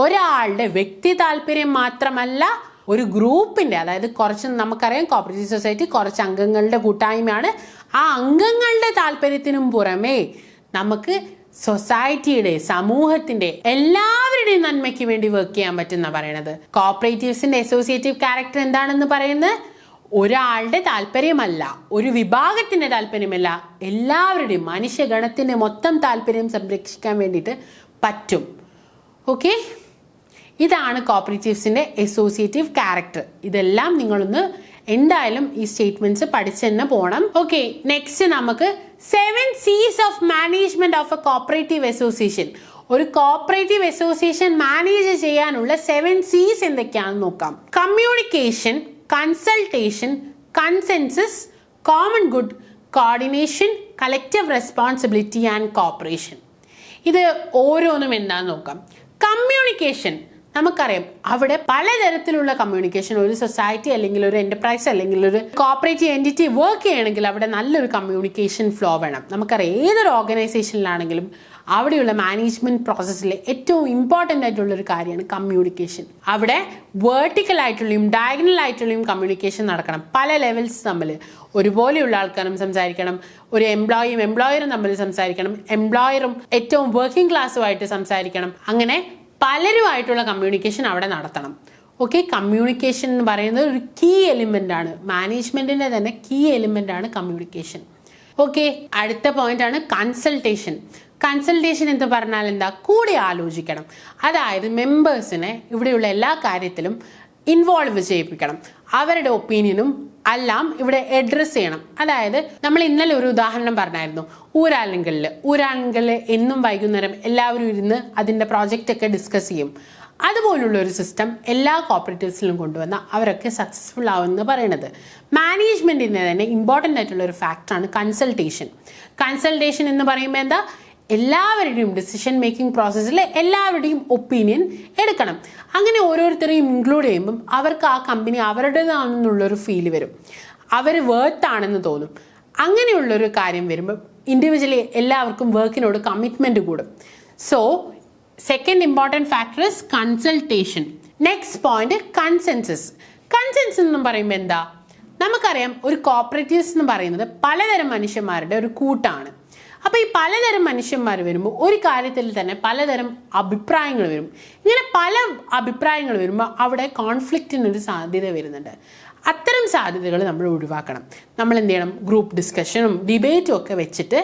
ഒരാളുടെ വ്യക്തി താല്പര്യം മാത്രമല്ല, ഒരു ഗ്രൂപ്പിൻ്റെ, അതായത് കുറച്ച്, നമുക്കറിയാം കോപ്പറേറ്റീവ് സൊസൈറ്റി കുറച്ച് അംഗങ്ങളുടെ കൂട്ടായ്മയാണ്. ആ അംഗങ്ങളുടെ താല്പര്യത്തിനും പുറമേ നമുക്ക് സൊസൈറ്റിയുടെ, സമൂഹത്തിന്റെ എല്ലാവരുടെയും നന്മയ്ക്ക് വേണ്ടി വർക്ക് ചെയ്യാൻ പറ്റുന്ന പറയണത്. കോപ്പറേറ്റീവ്സിന്റെ അസോസിയേറ്റീവ് ക്യാരക്ടർ എന്താണെന്ന് പറയുന്നത് ഒരാളുടെ താല്പര്യമല്ല, ഒരു വിഭാഗത്തിന്റെ താല്പര്യമല്ല, എല്ലാവരുടെയും മനുഷ്യഗണത്തിന്റെ മൊത്തം താല്പര്യം സംരക്ഷിക്കാൻ വേണ്ടിയിട്ട് പറ്റും. ഓക്കെ, ഇതാണ് കോപ്പറേറ്റീവ്സിന്റെ അസോസിയേറ്റീവ് ക്യാരക്ടർ. ഇതെല്ലാം നിങ്ങളൊന്ന് എന്തായാലും ഈ സ്റ്റേറ്റ്മെന്റ്സ് പഠിച്ചു തന്നെ പോകണം. ഓക്കെ, നെക്സ്റ്റ് നമുക്ക് 7 C's of management of A cooperative association. ഒരു കോപ്പറേറ്റീവ് അസോസിയേഷൻ മാനേജ് ചെയ്യാനുള്ള 7 C's എന്തൊക്കെയാണെന്ന് നോക്കാം. Communication, consultation, consensus, common good, coordination, collective responsibility and cooperation. ഇത് ഓരോന്നും എന്താണെന്ന് നോക്കാം. കമ്മ്യൂണിക്കേഷൻ, നമുക്കറിയാം അവിടെ പലതരത്തിലുള്ള കമ്മ്യൂണിക്കേഷൻ, ഒരു സൊസൈറ്റി അല്ലെങ്കിൽ ഒരു എന്റർപ്രൈസ് അല്ലെങ്കിൽ ഒരു കോപ്പറേറ്റീവ് എൻറ്റിറ്റി വർക്ക് ചെയ്യണമെങ്കിൽ അവിടെ നല്ലൊരു കമ്മ്യൂണിക്കേഷൻ ഫ്ലോ വേണം. നമുക്കറിയാം ഏതൊരു ഓർഗനൈസേഷനിലാണെങ്കിലും അവിടെയുള്ള മാനേജ്മെന്റ് പ്രോസസ്സിലെ ഏറ്റവും ഇമ്പോർട്ടൻ്റ് ആയിട്ടുള്ളൊരു കാര്യമാണ് കമ്മ്യൂണിക്കേഷൻ. അവിടെ വേർട്ടിക്കൽ ആയിട്ടുള്ളയും ഡയഗണൽ ആയിട്ടുള്ളയും കമ്മ്യൂണിക്കേഷൻ നടക്കണം. പല ലെവൽസ് തമ്മിൽ ഒരുപോലെയുള്ള ആൾക്കാരും സംസാരിക്കണം, ഒരു എംപ്ലോയിയും എംപ്ലോയറും തമ്മിൽ സംസാരിക്കണം, എംപ്ലോയറും ഏറ്റവും വർക്കിംഗ് ക്ലാസ്സുമായിട്ട് സംസാരിക്കണം. അങ്ങനെ പലരുമായിട്ടുള്ള കമ്മ്യൂണിക്കേഷൻ അവിടെ നടത്തണം. ഓക്കെ, കമ്മ്യൂണിക്കേഷൻ എന്ന് പറയുന്നത് ഒരു കീ എലിമെന്റ് ആണ്, മാനേജ്മെന്റിന്റെ തന്നെ കീ എലിമെന്റ് ആണ് കമ്മ്യൂണിക്കേഷൻ. ഓക്കെ, അടുത്ത പോയിന്റ് ആണ് കൺസൾട്ടേഷൻ. കൺസൾട്ടേഷൻ എന്ന് പറഞ്ഞാൽ എന്താ? കൂടി ആലോചിക്കണം. അതായത് മെമ്പേഴ്സിനെ ഇവിടെയുള്ള എല്ലാ കാര്യത്തിലും ഇൻവോൾവ് ചെയ്യിപ്പിക്കണം. അവരുടെ ഒപ്പീനിയനും എല്ലാം ഇവിടെ അഡ്രസ് ചെയ്യണം. അതായത് നമ്മൾ ഇന്നലെ ഒരു ഉദാഹരണം പറഞ്ഞായിരുന്നു, ഊരാളുകളിൽ എന്നും വൈകുന്നേരം എല്ലാവരും ഇരുന്ന് അതിൻ്റെ പ്രോജക്റ്റ് ഒക്കെ ഡിസ്കസ് ചെയ്യും. അതുപോലുള്ള ഒരു സിസ്റ്റം എല്ലാ കോപ്പറേറ്റീവ്സിലും കൊണ്ടുവന്ന അവരൊക്കെ സക്സസ്ഫുൾ ആവുമെന്ന് പറയുന്നത്. മാനേജ്മെന്റിന്റെ തന്നെ ഇമ്പോർട്ടൻ്റ് ആയിട്ടുള്ള ഒരു ഫാക്ടറാണ് കൺസൾട്ടേഷൻ. കൺസൾട്ടേഷൻ എന്ന് പറയുമ്പോൾ എന്താ? എല്ലാവരുടെയും ഡിസിഷൻ മേക്കിംഗ് പ്രോസസ്സിൽ എല്ലാവരുടെയും ഒപ്പീനിയൻ എടുക്കണം. അങ്ങനെ ഓരോരുത്തരെയും ഇൻക്ലൂഡ് ചെയ്യുമ്പം അവർക്ക് ആ കമ്പനി അവരുടേതാണെന്നുള്ളൊരു ഫീല് വരും, അവർ വേർത്താണെന്ന് തോന്നും. അങ്ങനെയുള്ളൊരു കാര്യം വരുമ്പോൾ ഇൻഡിവിജ്വലി എല്ലാവർക്കും വർക്കിനോട് കമ്മിറ്റ്മെൻറ്റ് കൂടും. So second important factor is consultation. Next point consensus. Consensus എന്ന് പറയുമ്പോൾ എന്താ? നമുക്കറിയാം ഒരു കോപ്പറേറ്റീവ്സ് എന്ന് പറയുന്നത് പലതരം മനുഷ്യന്മാരുടെ ഒരു കൂട്ടാണ്. അപ്പോൾ ഈ പലതരം മനുഷ്യന്മാർ വരുമ്പോൾ ഒരു കാര്യത്തിൽ തന്നെ പലതരം അഭിപ്രായങ്ങൾ വരും. ഇങ്ങനെ പല അഭിപ്രായങ്ങൾ വരുമ്പോൾ അവിടെ കോൺഫ്ലിക്റ്റിനൊരു സാധ്യത വരുന്നുണ്ട്. അത്തരം സാധ്യതകൾ നമ്മൾ ഒഴിവാക്കണം. നമ്മൾ എന്ത് ചെയ്യണം? ഗ്രൂപ്പ് ഡിസ്കഷനും ഡിബേറ്റും ഒക്കെ വെച്ചിട്ട്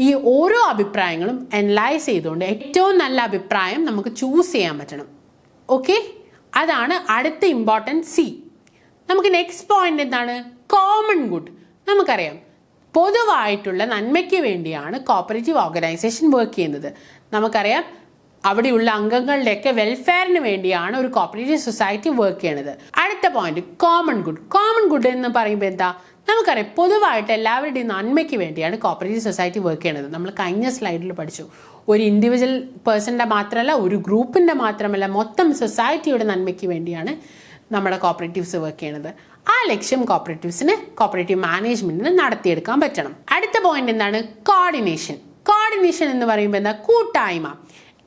ഈ ഓരോ അഭിപ്രായങ്ങളും അനലൈസ് ചെയ്തുകൊണ്ട് ഏറ്റവും നല്ല അഭിപ്രായം നമുക്ക് ചൂസ് ചെയ്യാൻ പറ്റണം. ഓക്കെ, അതാണ് അടുത്ത ഇമ്പോർട്ടൻറ്റ് സി. നമുക്ക് നെക്സ്റ്റ് പോയിന്റ് എന്താണ്? Common good. നമുക്കറിയാം പൊതുവായിട്ടുള്ള നന്മയ്ക്ക് വേണ്ടിയാണ് കോപ്പറേറ്റീവ് ഓർഗനൈസേഷൻ വർക്ക് ചെയ്യുന്നത്. നമുക്കറിയാം അവിടെയുള്ള അംഗങ്ങളുടെയൊക്കെ വെൽഫെയറിന് വേണ്ടിയാണ് ഒരു കോപ്പറേറ്റീവ് സൊസൈറ്റി വർക്ക് ചെയ്യണത്. അടുത്ത point common good. Common good എന്ന് പറയുമ്പോൾ എന്താ? നമുക്കറിയാം പൊതുവായിട്ട് എല്ലാവരുടെയും നന്മയ്ക്ക് വേണ്ടിയാണ് കോപ്പറേറ്റീവ് സൊസൈറ്റി വർക്ക് ചെയ്യണത്. നമ്മൾ കഴിഞ്ഞ സ്ലൈഡിൽ പഠിച്ചു, ഒരു ഇൻഡിവിജ്വൽ പേഴ്സണിൻ്റെ മാത്രമല്ല, ഒരു ഗ്രൂപ്പിൻ്റെ മാത്രമല്ല, മൊത്തം സൊസൈറ്റിയുടെ നന്മയ്ക്ക് വേണ്ടിയാണ് നമ്മുടെ കോപ്പറേറ്റീവ്സ് വർക്ക് ചെയ്യണത്. ആ ലക്ഷ്യം കോപ്പറേറ്റീവ്സിന്, കോപ്പറേറ്റീവ് മാനേജ്മെന്റിന് നടത്തിയെടുക്കാൻ പറ്റണം. അടുത്ത പോയിന്റ് എന്താണ്? കോർഡിനേഷൻ. കോർഡിനേഷൻ എന്ന് പറയുമ്പോൾ എന്താ? കൂട്ടായ്മ.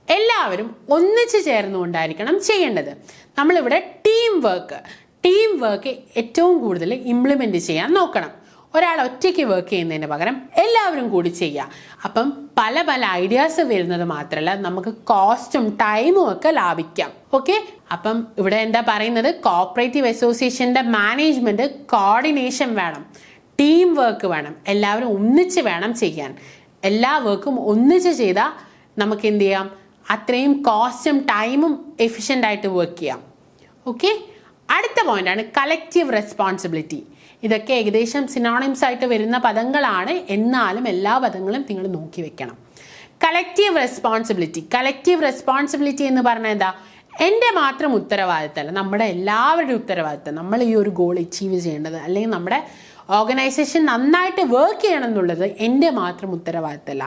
എല്ലാവരും ഒന്നിച്ച് ചേർന്നുകൊണ്ടായിരിക്കണം ചെയ്യേണ്ടത്. നമ്മളിവിടെ ടീം വർക്ക് ഏറ്റവും കൂടുതൽ ഇംപ്ലിമെന്റ് ചെയ്യാൻ നോക്കണം. ഒരാൾ ഒറ്റയ്ക്ക് വർക്ക് ചെയ്യുന്നതിന് പകരം എല്ലാവരും കൂടി ചെയ്യുക. അപ്പം പല പല ഐഡിയാസ് വരുന്നത് മാത്രമല്ല, നമുക്ക് കോസ്റ്റും ടൈമും ഒക്കെ ലാഭിക്കാം. ഓക്കെ, അപ്പം ഇവിടെ എന്താ പറയുന്നത്, കോഓപ്പറേറ്റീവ് അസോസിയേഷന്റെ മാനേജ്മെന്റ് കോർഡിനേഷൻ വേണം, ടീം വർക്ക് വേണം, എല്ലാവരും ഒന്നിച്ച് വേണം ചെയ്യാൻ. എല്ലാ വർക്കും ഒന്നിച്ച് ചെയ്താൽ നമുക്ക് എന്ത് ചെയ്യാം, അത്രയും കോസ്റ്റും ടൈമും എഫിഷ്യൻ്റ് ആയിട്ട് വർക്ക് ചെയ്യാം. ഓക്കെ, അടുത്ത പോയിന്റാണ് കളക്റ്റീവ് റെസ്പോൺസിബിലിറ്റി. ഇതൊക്കെ ഏകദേശം സിനോണിംസ് ആയിട്ട് വരുന്ന പദങ്ങളാണ്, എന്നാലും എല്ലാ പദങ്ങളും നിങ്ങൾ നോക്കി വെക്കണം. കളക്റ്റീവ് റെസ്പോൺസിബിലിറ്റി എന്ന് പറഞ്ഞാൽ എന്താ, എൻ്റെ മാത്രം ഉത്തരവാദിത്തമല്ല, നമ്മുടെ എല്ലാവരുടെയും ഉത്തരവാദിത്തം. നമ്മൾ ഈ ഒരു ഗോൾ അച്ചീവ് ചെയ്യേണ്ടത്, അല്ലെങ്കിൽ നമ്മുടെ ഓർഗനൈസേഷൻ നന്നായിട്ട് വർക്ക് ചെയ്യണം എന്നുള്ളത് എൻ്റെ മാത്രം ഉത്തരവാദിത്തമല്ല,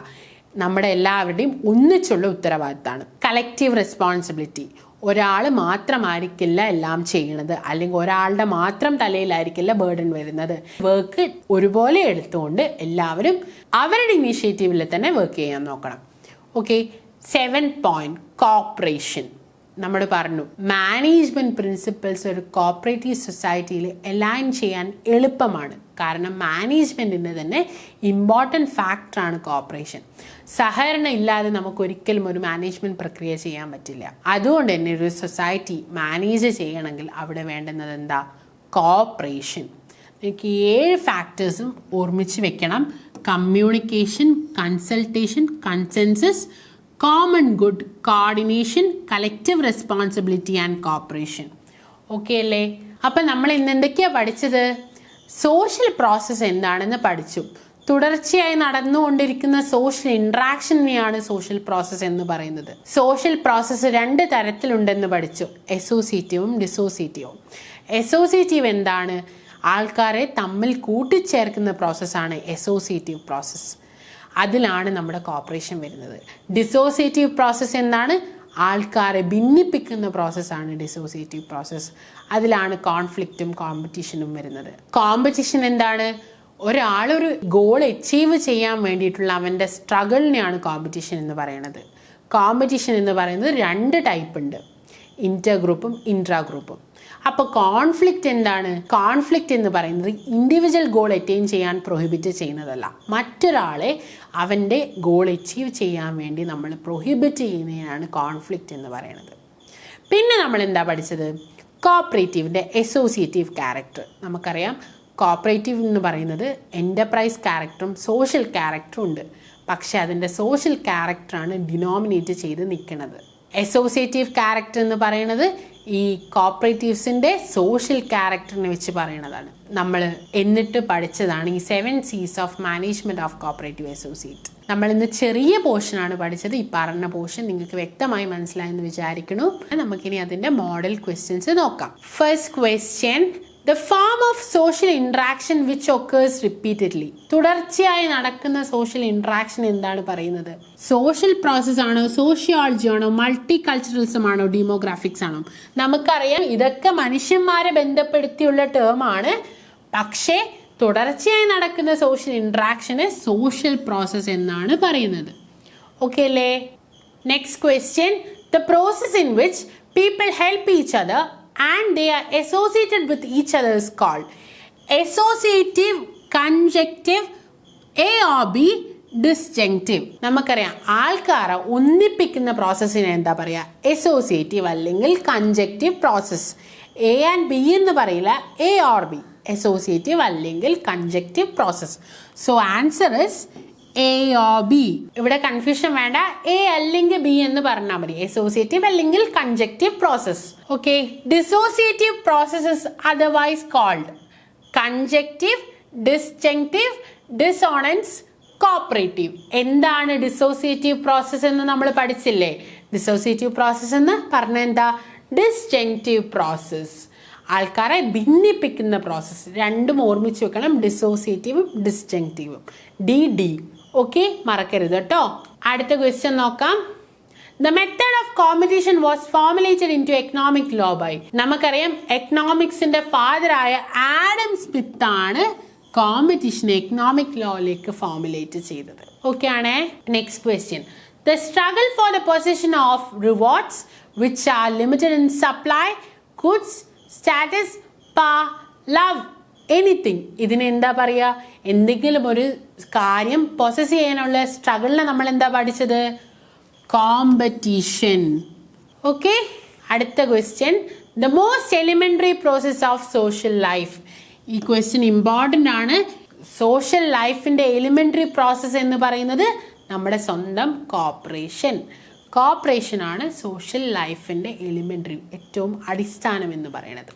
നമ്മുടെ എല്ലാവരുടെയും ഒന്നിച്ചുള്ള ഉത്തരവാദിത്തമാണ് കളക്റ്റീവ് റെസ്പോൺസിബിലിറ്റി. ഒരാൾ മാത്രമായിരിക്കില്ല എല്ലാം ചെയ്യണത്, അല്ലെങ്കിൽ ഒരാളുടെ മാത്രം തലയിലായിരിക്കില്ല ബേർഡൻ വരുന്നത്. വർക്ക് ഒരുപോലെ എടുത്തുകൊണ്ട് എല്ലാവരും അവരുടെ ഇനീഷ്യേറ്റീവിൽ തന്നെ വർക്ക് ചെയ്യാൻ നോക്കണം. Okay, 7th point, corporation. നമ്മൾ പറഞ്ഞു, മാനേജ്മെന്റ് പ്രിൻസിപ്പിൾസ് ഒരു കോപ്പറേറ്റീവ് സൊസൈറ്റിയിൽ അലൈൻ ചെയ്യാൻ എളുപ്പമാണ്. കാരണം മാനേജ്മെന്റിന്റെ തന്നെ ഇമ്പോർട്ടൻറ്റ് ഫാക്ടറാണ് കോപ്പറേഷൻ. സഹകരണം ഇല്ലാതെ നമുക്ക് ഒരിക്കലും ഒരു മാനേജ്മെന്റ് പ്രക്രിയ ചെയ്യാൻ പറ്റില്ല. അതുകൊണ്ട് തന്നെ ഒരു സൊസൈറ്റി മാനേജ് ചെയ്യണമെങ്കിൽ അവിടെ വേണ്ടുന്നത് എന്താ, കോപ്പറേഷൻ. നിങ്ങൾക്ക് 7 ഫാക്ടേഴ്സും ഓർമ്മിച്ച് വെക്കണം. Communication, consultation, consensus, common good, coordination, collective responsibility and cooperation. Okay അല്ലേ? അപ്പം നമ്മൾ ഇന്ന് എന്തൊക്കെയാണ് പഠിച്ചത്? സോഷ്യൽ പ്രോസസ്സ് എന്താണെന്ന് പഠിച്ചു. തുടർച്ചയായി നടന്നുകൊണ്ടിരിക്കുന്ന സോഷ്യൽ ഇൻട്രാക്ഷനെയാണ് സോഷ്യൽ പ്രോസസ്സ് എന്ന് പറയുന്നത്. സോഷ്യൽ പ്രോസസ്സ് 2 തരത്തിലുണ്ടെന്ന് പഠിച്ചു, അസോസിയേറ്റീവും ഡിസോസിയേറ്റീവും. അസോസിയേറ്റീവ് എന്താണ്? ആൾക്കാരെ തമ്മിൽ കൂട്ടിച്ചേർക്കുന്ന പ്രോസസ്സാണ് അസോസിയേറ്റീവ് പ്രോസസ്സ്. അതിലാണ് നമ്മുടെ കോപ്പറേഷൻ വരുന്നത്. ഡിസോസിയേറ്റീവ് പ്രോസസ്സ് എന്താണ്? ആൾക്കാരെ ഭിന്നിപ്പിക്കുന്ന പ്രോസസ്സാണ് ഡിസോസിയേറ്റീവ് പ്രോസസ്സ്. അതിലാണ് കോൺഫ്ലിക്റ്റും കോമ്പറ്റീഷനും വരുന്നത്. കോമ്പറ്റീഷൻ എന്താണ്? ഒരാളൊരു ഗോൾ അച്ചീവ് ചെയ്യാൻ വേണ്ടിയിട്ടുള്ള അവൻ്റെ സ്ട്രഗിളിനെയാണ് കോമ്പറ്റീഷൻ എന്ന് പറയുന്നത്. കോമ്പറ്റീഷൻ എന്ന് പറയുന്നത് 2 ടൈപ്പ് ഉണ്ട്, ഇന്റർ ഗ്രൂപ്പും ഇൻട്രാ ഗ്രൂപ്പും. അപ്പോൾ കോൺഫ്ലിക്റ്റ് എന്താണ്? കോൺഫ്ലിക്റ്റ് എന്ന് പറയുന്നത് ഇൻഡിവിജ്വൽ ഗോൾ അറ്റൈൻ ചെയ്യാൻ പ്രൊഹിബിറ്റ് ചെയ്യുന്നതല്ല, മറ്റൊരാളെ അവൻ്റെ ഗോൾ അച്ചീവ് ചെയ്യാൻ വേണ്ടി നമ്മൾ പ്രൊഹിബിറ്റ് ചെയ്യുന്നതിനാണ് കോൺഫ്ലിക്റ്റ് എന്ന് പറയുന്നത്. പിന്നെ നമ്മൾ എന്താ പഠിച്ചത്? കോപ്പറേറ്റീവിൻ്റെ അസോസിയേറ്റീവ് ക്യാരക്ടർ. നമുക്കറിയാം, കോപ്പറേറ്റീവ് എന്ന് പറയുന്നത് എൻ്റർപ്രൈസ് ക്യാരക്ടറും സോഷ്യൽ ക്യാരക്ടറും ഉണ്ട്. പക്ഷേ അതിൻ്റെ സോഷ്യൽ ക്യാരക്ടറാണ് ഡിനോമിനേറ്റ് ചെയ്ത് നിൽക്കുന്നത്. അസോസിയേറ്റീവ് ക്യാരക്ടർ എന്ന് പറയുന്നത് ഈ കോപ്പറേറ്റീവ്സിൻ്റെ സോഷ്യൽ ക്യാരക്ടറിനെ വെച്ച് പറയുന്നതാണ്. നമ്മൾ എന്നിട്ട് പഠിച്ചതാണ് ഈ 7 C's of management of cooperative associate. നമ്മൾ ഇന്ന് ചെറിയ പോർഷനാണ് പഠിച്ചത്. ഈ പറഞ്ഞ പോർഷൻ നിങ്ങൾക്ക് വ്യക്തമായി മനസ്സിലായെന്ന് വിചാരിക്കുന്നു. നമുക്കിനി അതിൻ്റെ മോഡൽ ക്വസ്റ്റ്യൻസ് നോക്കാം. First question, the form of social interaction which occurs repeatedly. തുടർച്ചയായി നടക്കുന്ന സോഷ്യൽ ഇൻട്രാക്ഷൻ എന്താണ് പറയുന്നത്? സോഷ്യൽ പ്രോസസ് ആണോ, സോഷ്യോളജി ആണോ, മൾട്ടി കൾച്ചറലിസം ആണോ, ഡെമോഗ്രാഫിക്സ് ആണോ? നമുക്കറിയാം ഇതൊക്കെ മനുഷ്യന്മാരെ ബന്ധപ്പെടുത്തിയുള്ള ടേമാണ്. പക്ഷേ തുടർച്ചയായി നടക്കുന്ന സോഷ്യൽ ഇൻട്രാക്ഷന് സോഷ്യൽ പ്രോസസ് എന്നാണ് പറയുന്നത്. ഓക്കെ അല്ലേ? Next question, the process in which people help each other and they are associated with each other is called associative, conjunctive, A or B, disjunctive. നമുക്കറിയാം ആൾക്കാരെ ഒന്നിപ്പിക്കുന്ന പ്രോസസ്സിനെ എന്താ പറയുക? അസോസിയേറ്റീവ് അല്ലെങ്കിൽ conjunctive process. A and B എന്ന് പറയില്ല, A or B, associative അല്ലെങ്കിൽ conjunctive process. So answer is A or B. ഇവിടെ confusion വേണ്ട, എ അല്ലെങ്കിൽ ബി എന്ന് പറഞ്ഞാൽ മതി, അസോസിയേറ്റീവ് അല്ലെങ്കിൽ conjunctive process. Okay, dissociative processes otherwise called conjunctive, disjunctive, dissonance, cooperative. എന്താണ് ഡിസോസിയേറ്റീവ് പ്രോസസ് എന്ന് നമ്മൾ പഠിച്ചില്ലേ? ഡിസോസിയേറ്റീവ് പ്രോസസ് എന്ന് പറഞ്ഞാൽ എന്താ? ഡിസ്ജങ്ക്റ്റീവ് പ്രോസസ്, ആൾക്കാരെ ഭിന്നിപ്പിക്കുന്ന പ്രോസസ്സ്. രണ്ടും ഓർമ്മിച്ച് വെക്കണം, ഡിസോസിയേറ്റീവും ഡിസ്ജങ്ക്റ്റീവും. ഡി. ഓക്കെ, മറക്കരുത് കേട്ടോ. അടുത്ത ക്വസ്റ്റ്യൻ നോക്കാം. The method of competition was formulated into economic law by. നമുക്കറിയാം എക്കണോമിക്സിന്റെ ഫാദറായ ആഡം സ്മിത്ത് ആണ് കോമ്പറ്റീഷൻ എക്കണോമിക് ലോയിലേക്ക് ഫോർമുലേറ്റ് ചെയ്തത്. ഓക്കെ ആണേ. Next question, The struggle for the possession of rewards which are limited in supply, goods, status, power, love, anything. ഇതിന് എന്താ പറയുക? എന്തെങ്കിലും ഒരു കാര്യം പൊസസ് ചെയ്യാനുള്ള സ്ട്രഗിളിനെ നമ്മൾ എന്താ പഠിച്ചത്? കോമ്പറ്റീഷൻ. ഓക്കെ, അടുത്ത question. The most elementary process of social life. ഈ ക്വസ്റ്റ്യൻ ഇമ്പോർട്ടൻ്റ് ആണ്. സോഷ്യൽ ലൈഫിൻ്റെ എലിമെൻ്ററി പ്രോസസ്സ് എന്ന് പറയുന്നത് നമ്മുടെ സ്വന്തം കോപ്പറേഷൻ. കോപ്പറേഷനാണ് സോഷ്യൽ ലൈഫിൻ്റെ എലിമെൻ്ററി, ഏറ്റവും അടിസ്ഥാനം എന്ന് പറയുന്നത്.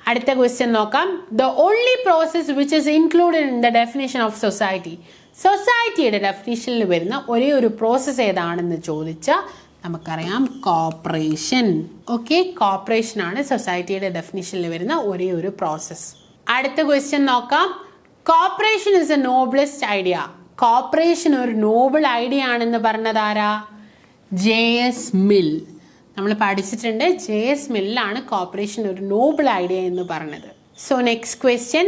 അടുത്ത ക്വസ്റ്റ്യൻ നോക്കാം. The only process which is included in the definition of society. സൊസൈറ്റിയുടെ ഡെഫിനേഷനിൽ വരുന്ന ഒരേ ഒരു പ്രോസസ്സ് ഏതാണെന്ന് ചോദിച്ചാൽ നമുക്കറിയാം, കോപ്പറേഷൻ. ഓക്കെ, കോപ്പറേഷനാണ് സൊസൈറ്റിയുടെ ഡെഫിനേഷനിൽ വരുന്ന ഒരേ ഒരു പ്രോസസ്സ്. അടുത്ത ക്വസ്റ്റ്യൻ നോക്കാം. Corporation is A noblest idea. Corporation ഒരു നോബിൾ ഐഡിയ ആണെന്ന് പറഞ്ഞതാരാ? JS mill. നമ്മൾ പഠിച്ചിട്ടുണ്ട്, JS മില്ലാണ് കോപ്പറേഷൻ ഒരു നോബിൾ ഐഡിയ എന്ന് പറഞ്ഞത്. So next question.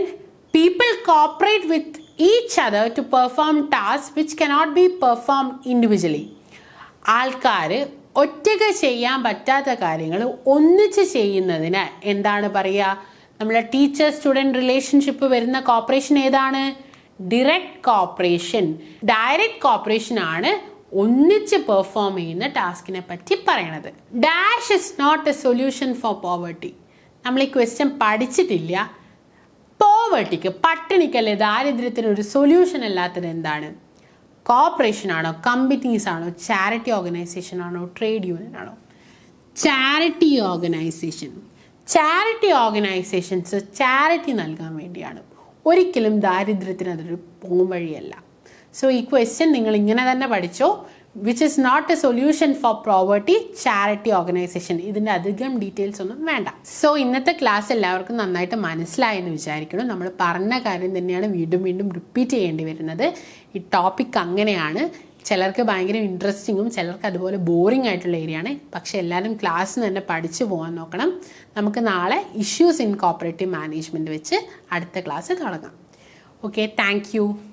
People cooperate with each other to perform task which cannot be perform individually. ആൾക്കാർ ഒറ്റയ്ക്ക് ചെയ്യാൻ പറ്റാത്ത കാര്യങ്ങൾ ഒന്നിച്ച് ചെയ്യുന്നതിന് എന്താണ് പറയുക? നമ്മളെ ടീച്ചർ സ്റ്റുഡൻറ് റിലേഷൻഷിപ്പ് വരുന്ന കോപ്പറേഷൻ ഏതാണ്? Direct cooperation. ഡയറക്റ്റ് കോപ്പറേഷൻ ആണ് ഒന്നിച്ച് പെർഫോം ചെയ്യുന്ന ടാസ്കിനെ പറ്റി പറയണത്. Dash is not a solution for poverty. നമ്മൾ ഈ ക്വസ്റ്റ്യൻ പഠിച്ചിട്ടില്ല. പോവർട്ടിക്ക്, പട്ടിണിക്കല്ലേ, ദാരിദ്ര്യത്തിന് ഒരു സൊല്യൂഷൻ അല്ലാത്തത് എന്താണ്? കോപ്പറേഷൻ ആണോ, കമ്പനീസ് ആണോ, ചാരിറ്റി ഓർഗനൈസേഷൻ ആണോ, ട്രേഡ് യൂണിയൻ ആണോ? Charity organisation. Charity organisations charity നൽകാൻ വേണ്ടിയാണ്, ഒരിക്കലും ദാരിദ്ര്യത്തിന് അതൊരു പോംവഴിയല്ല. സോ ഈ ക്വസ്റ്റ്യൻ നിങ്ങൾ ഇങ്ങനെ തന്നെ പഠിച്ചോ. Which is not a solution for poverty, charity organisation. ഇതിൻ്റെ അധികം ഡീറ്റെയിൽസ് ഒന്നും വേണ്ട. സോ ഇന്നത്തെ ക്ലാസ് എല്ലാവർക്കും നന്നായിട്ട് മനസ്സിലായെന്ന് വിചാരിക്കണം. നമ്മൾ പറഞ്ഞ കാര്യം തന്നെയാണ് വീണ്ടും വീണ്ടും റിപ്പീറ്റ് ചെയ്യേണ്ടി വരുന്നത്. ഈ ടോപ്പിക് അങ്ങനെയാണ്. ചിലർക്ക് ഭയങ്കര ഇൻട്രസ്റ്റിങ്ങും ചിലർക്ക് അതുപോലെ ബോറിംഗ് ആയിട്ടുള്ള ഏരിയ ആണ്. പക്ഷേ എല്ലാവരും ക്ലാസ്സിൽ തന്നെ പഠിച്ചു പോകാൻ നോക്കണം. നമുക്ക് നാളെ ഇഷ്യൂസ് ഇൻ കോപ്പറേറ്റീവ് മാനേജ്മെൻറ്റ് വെച്ച് അടുത്ത ക്ലാസ് തുടങ്ങാം. Okay, thank you.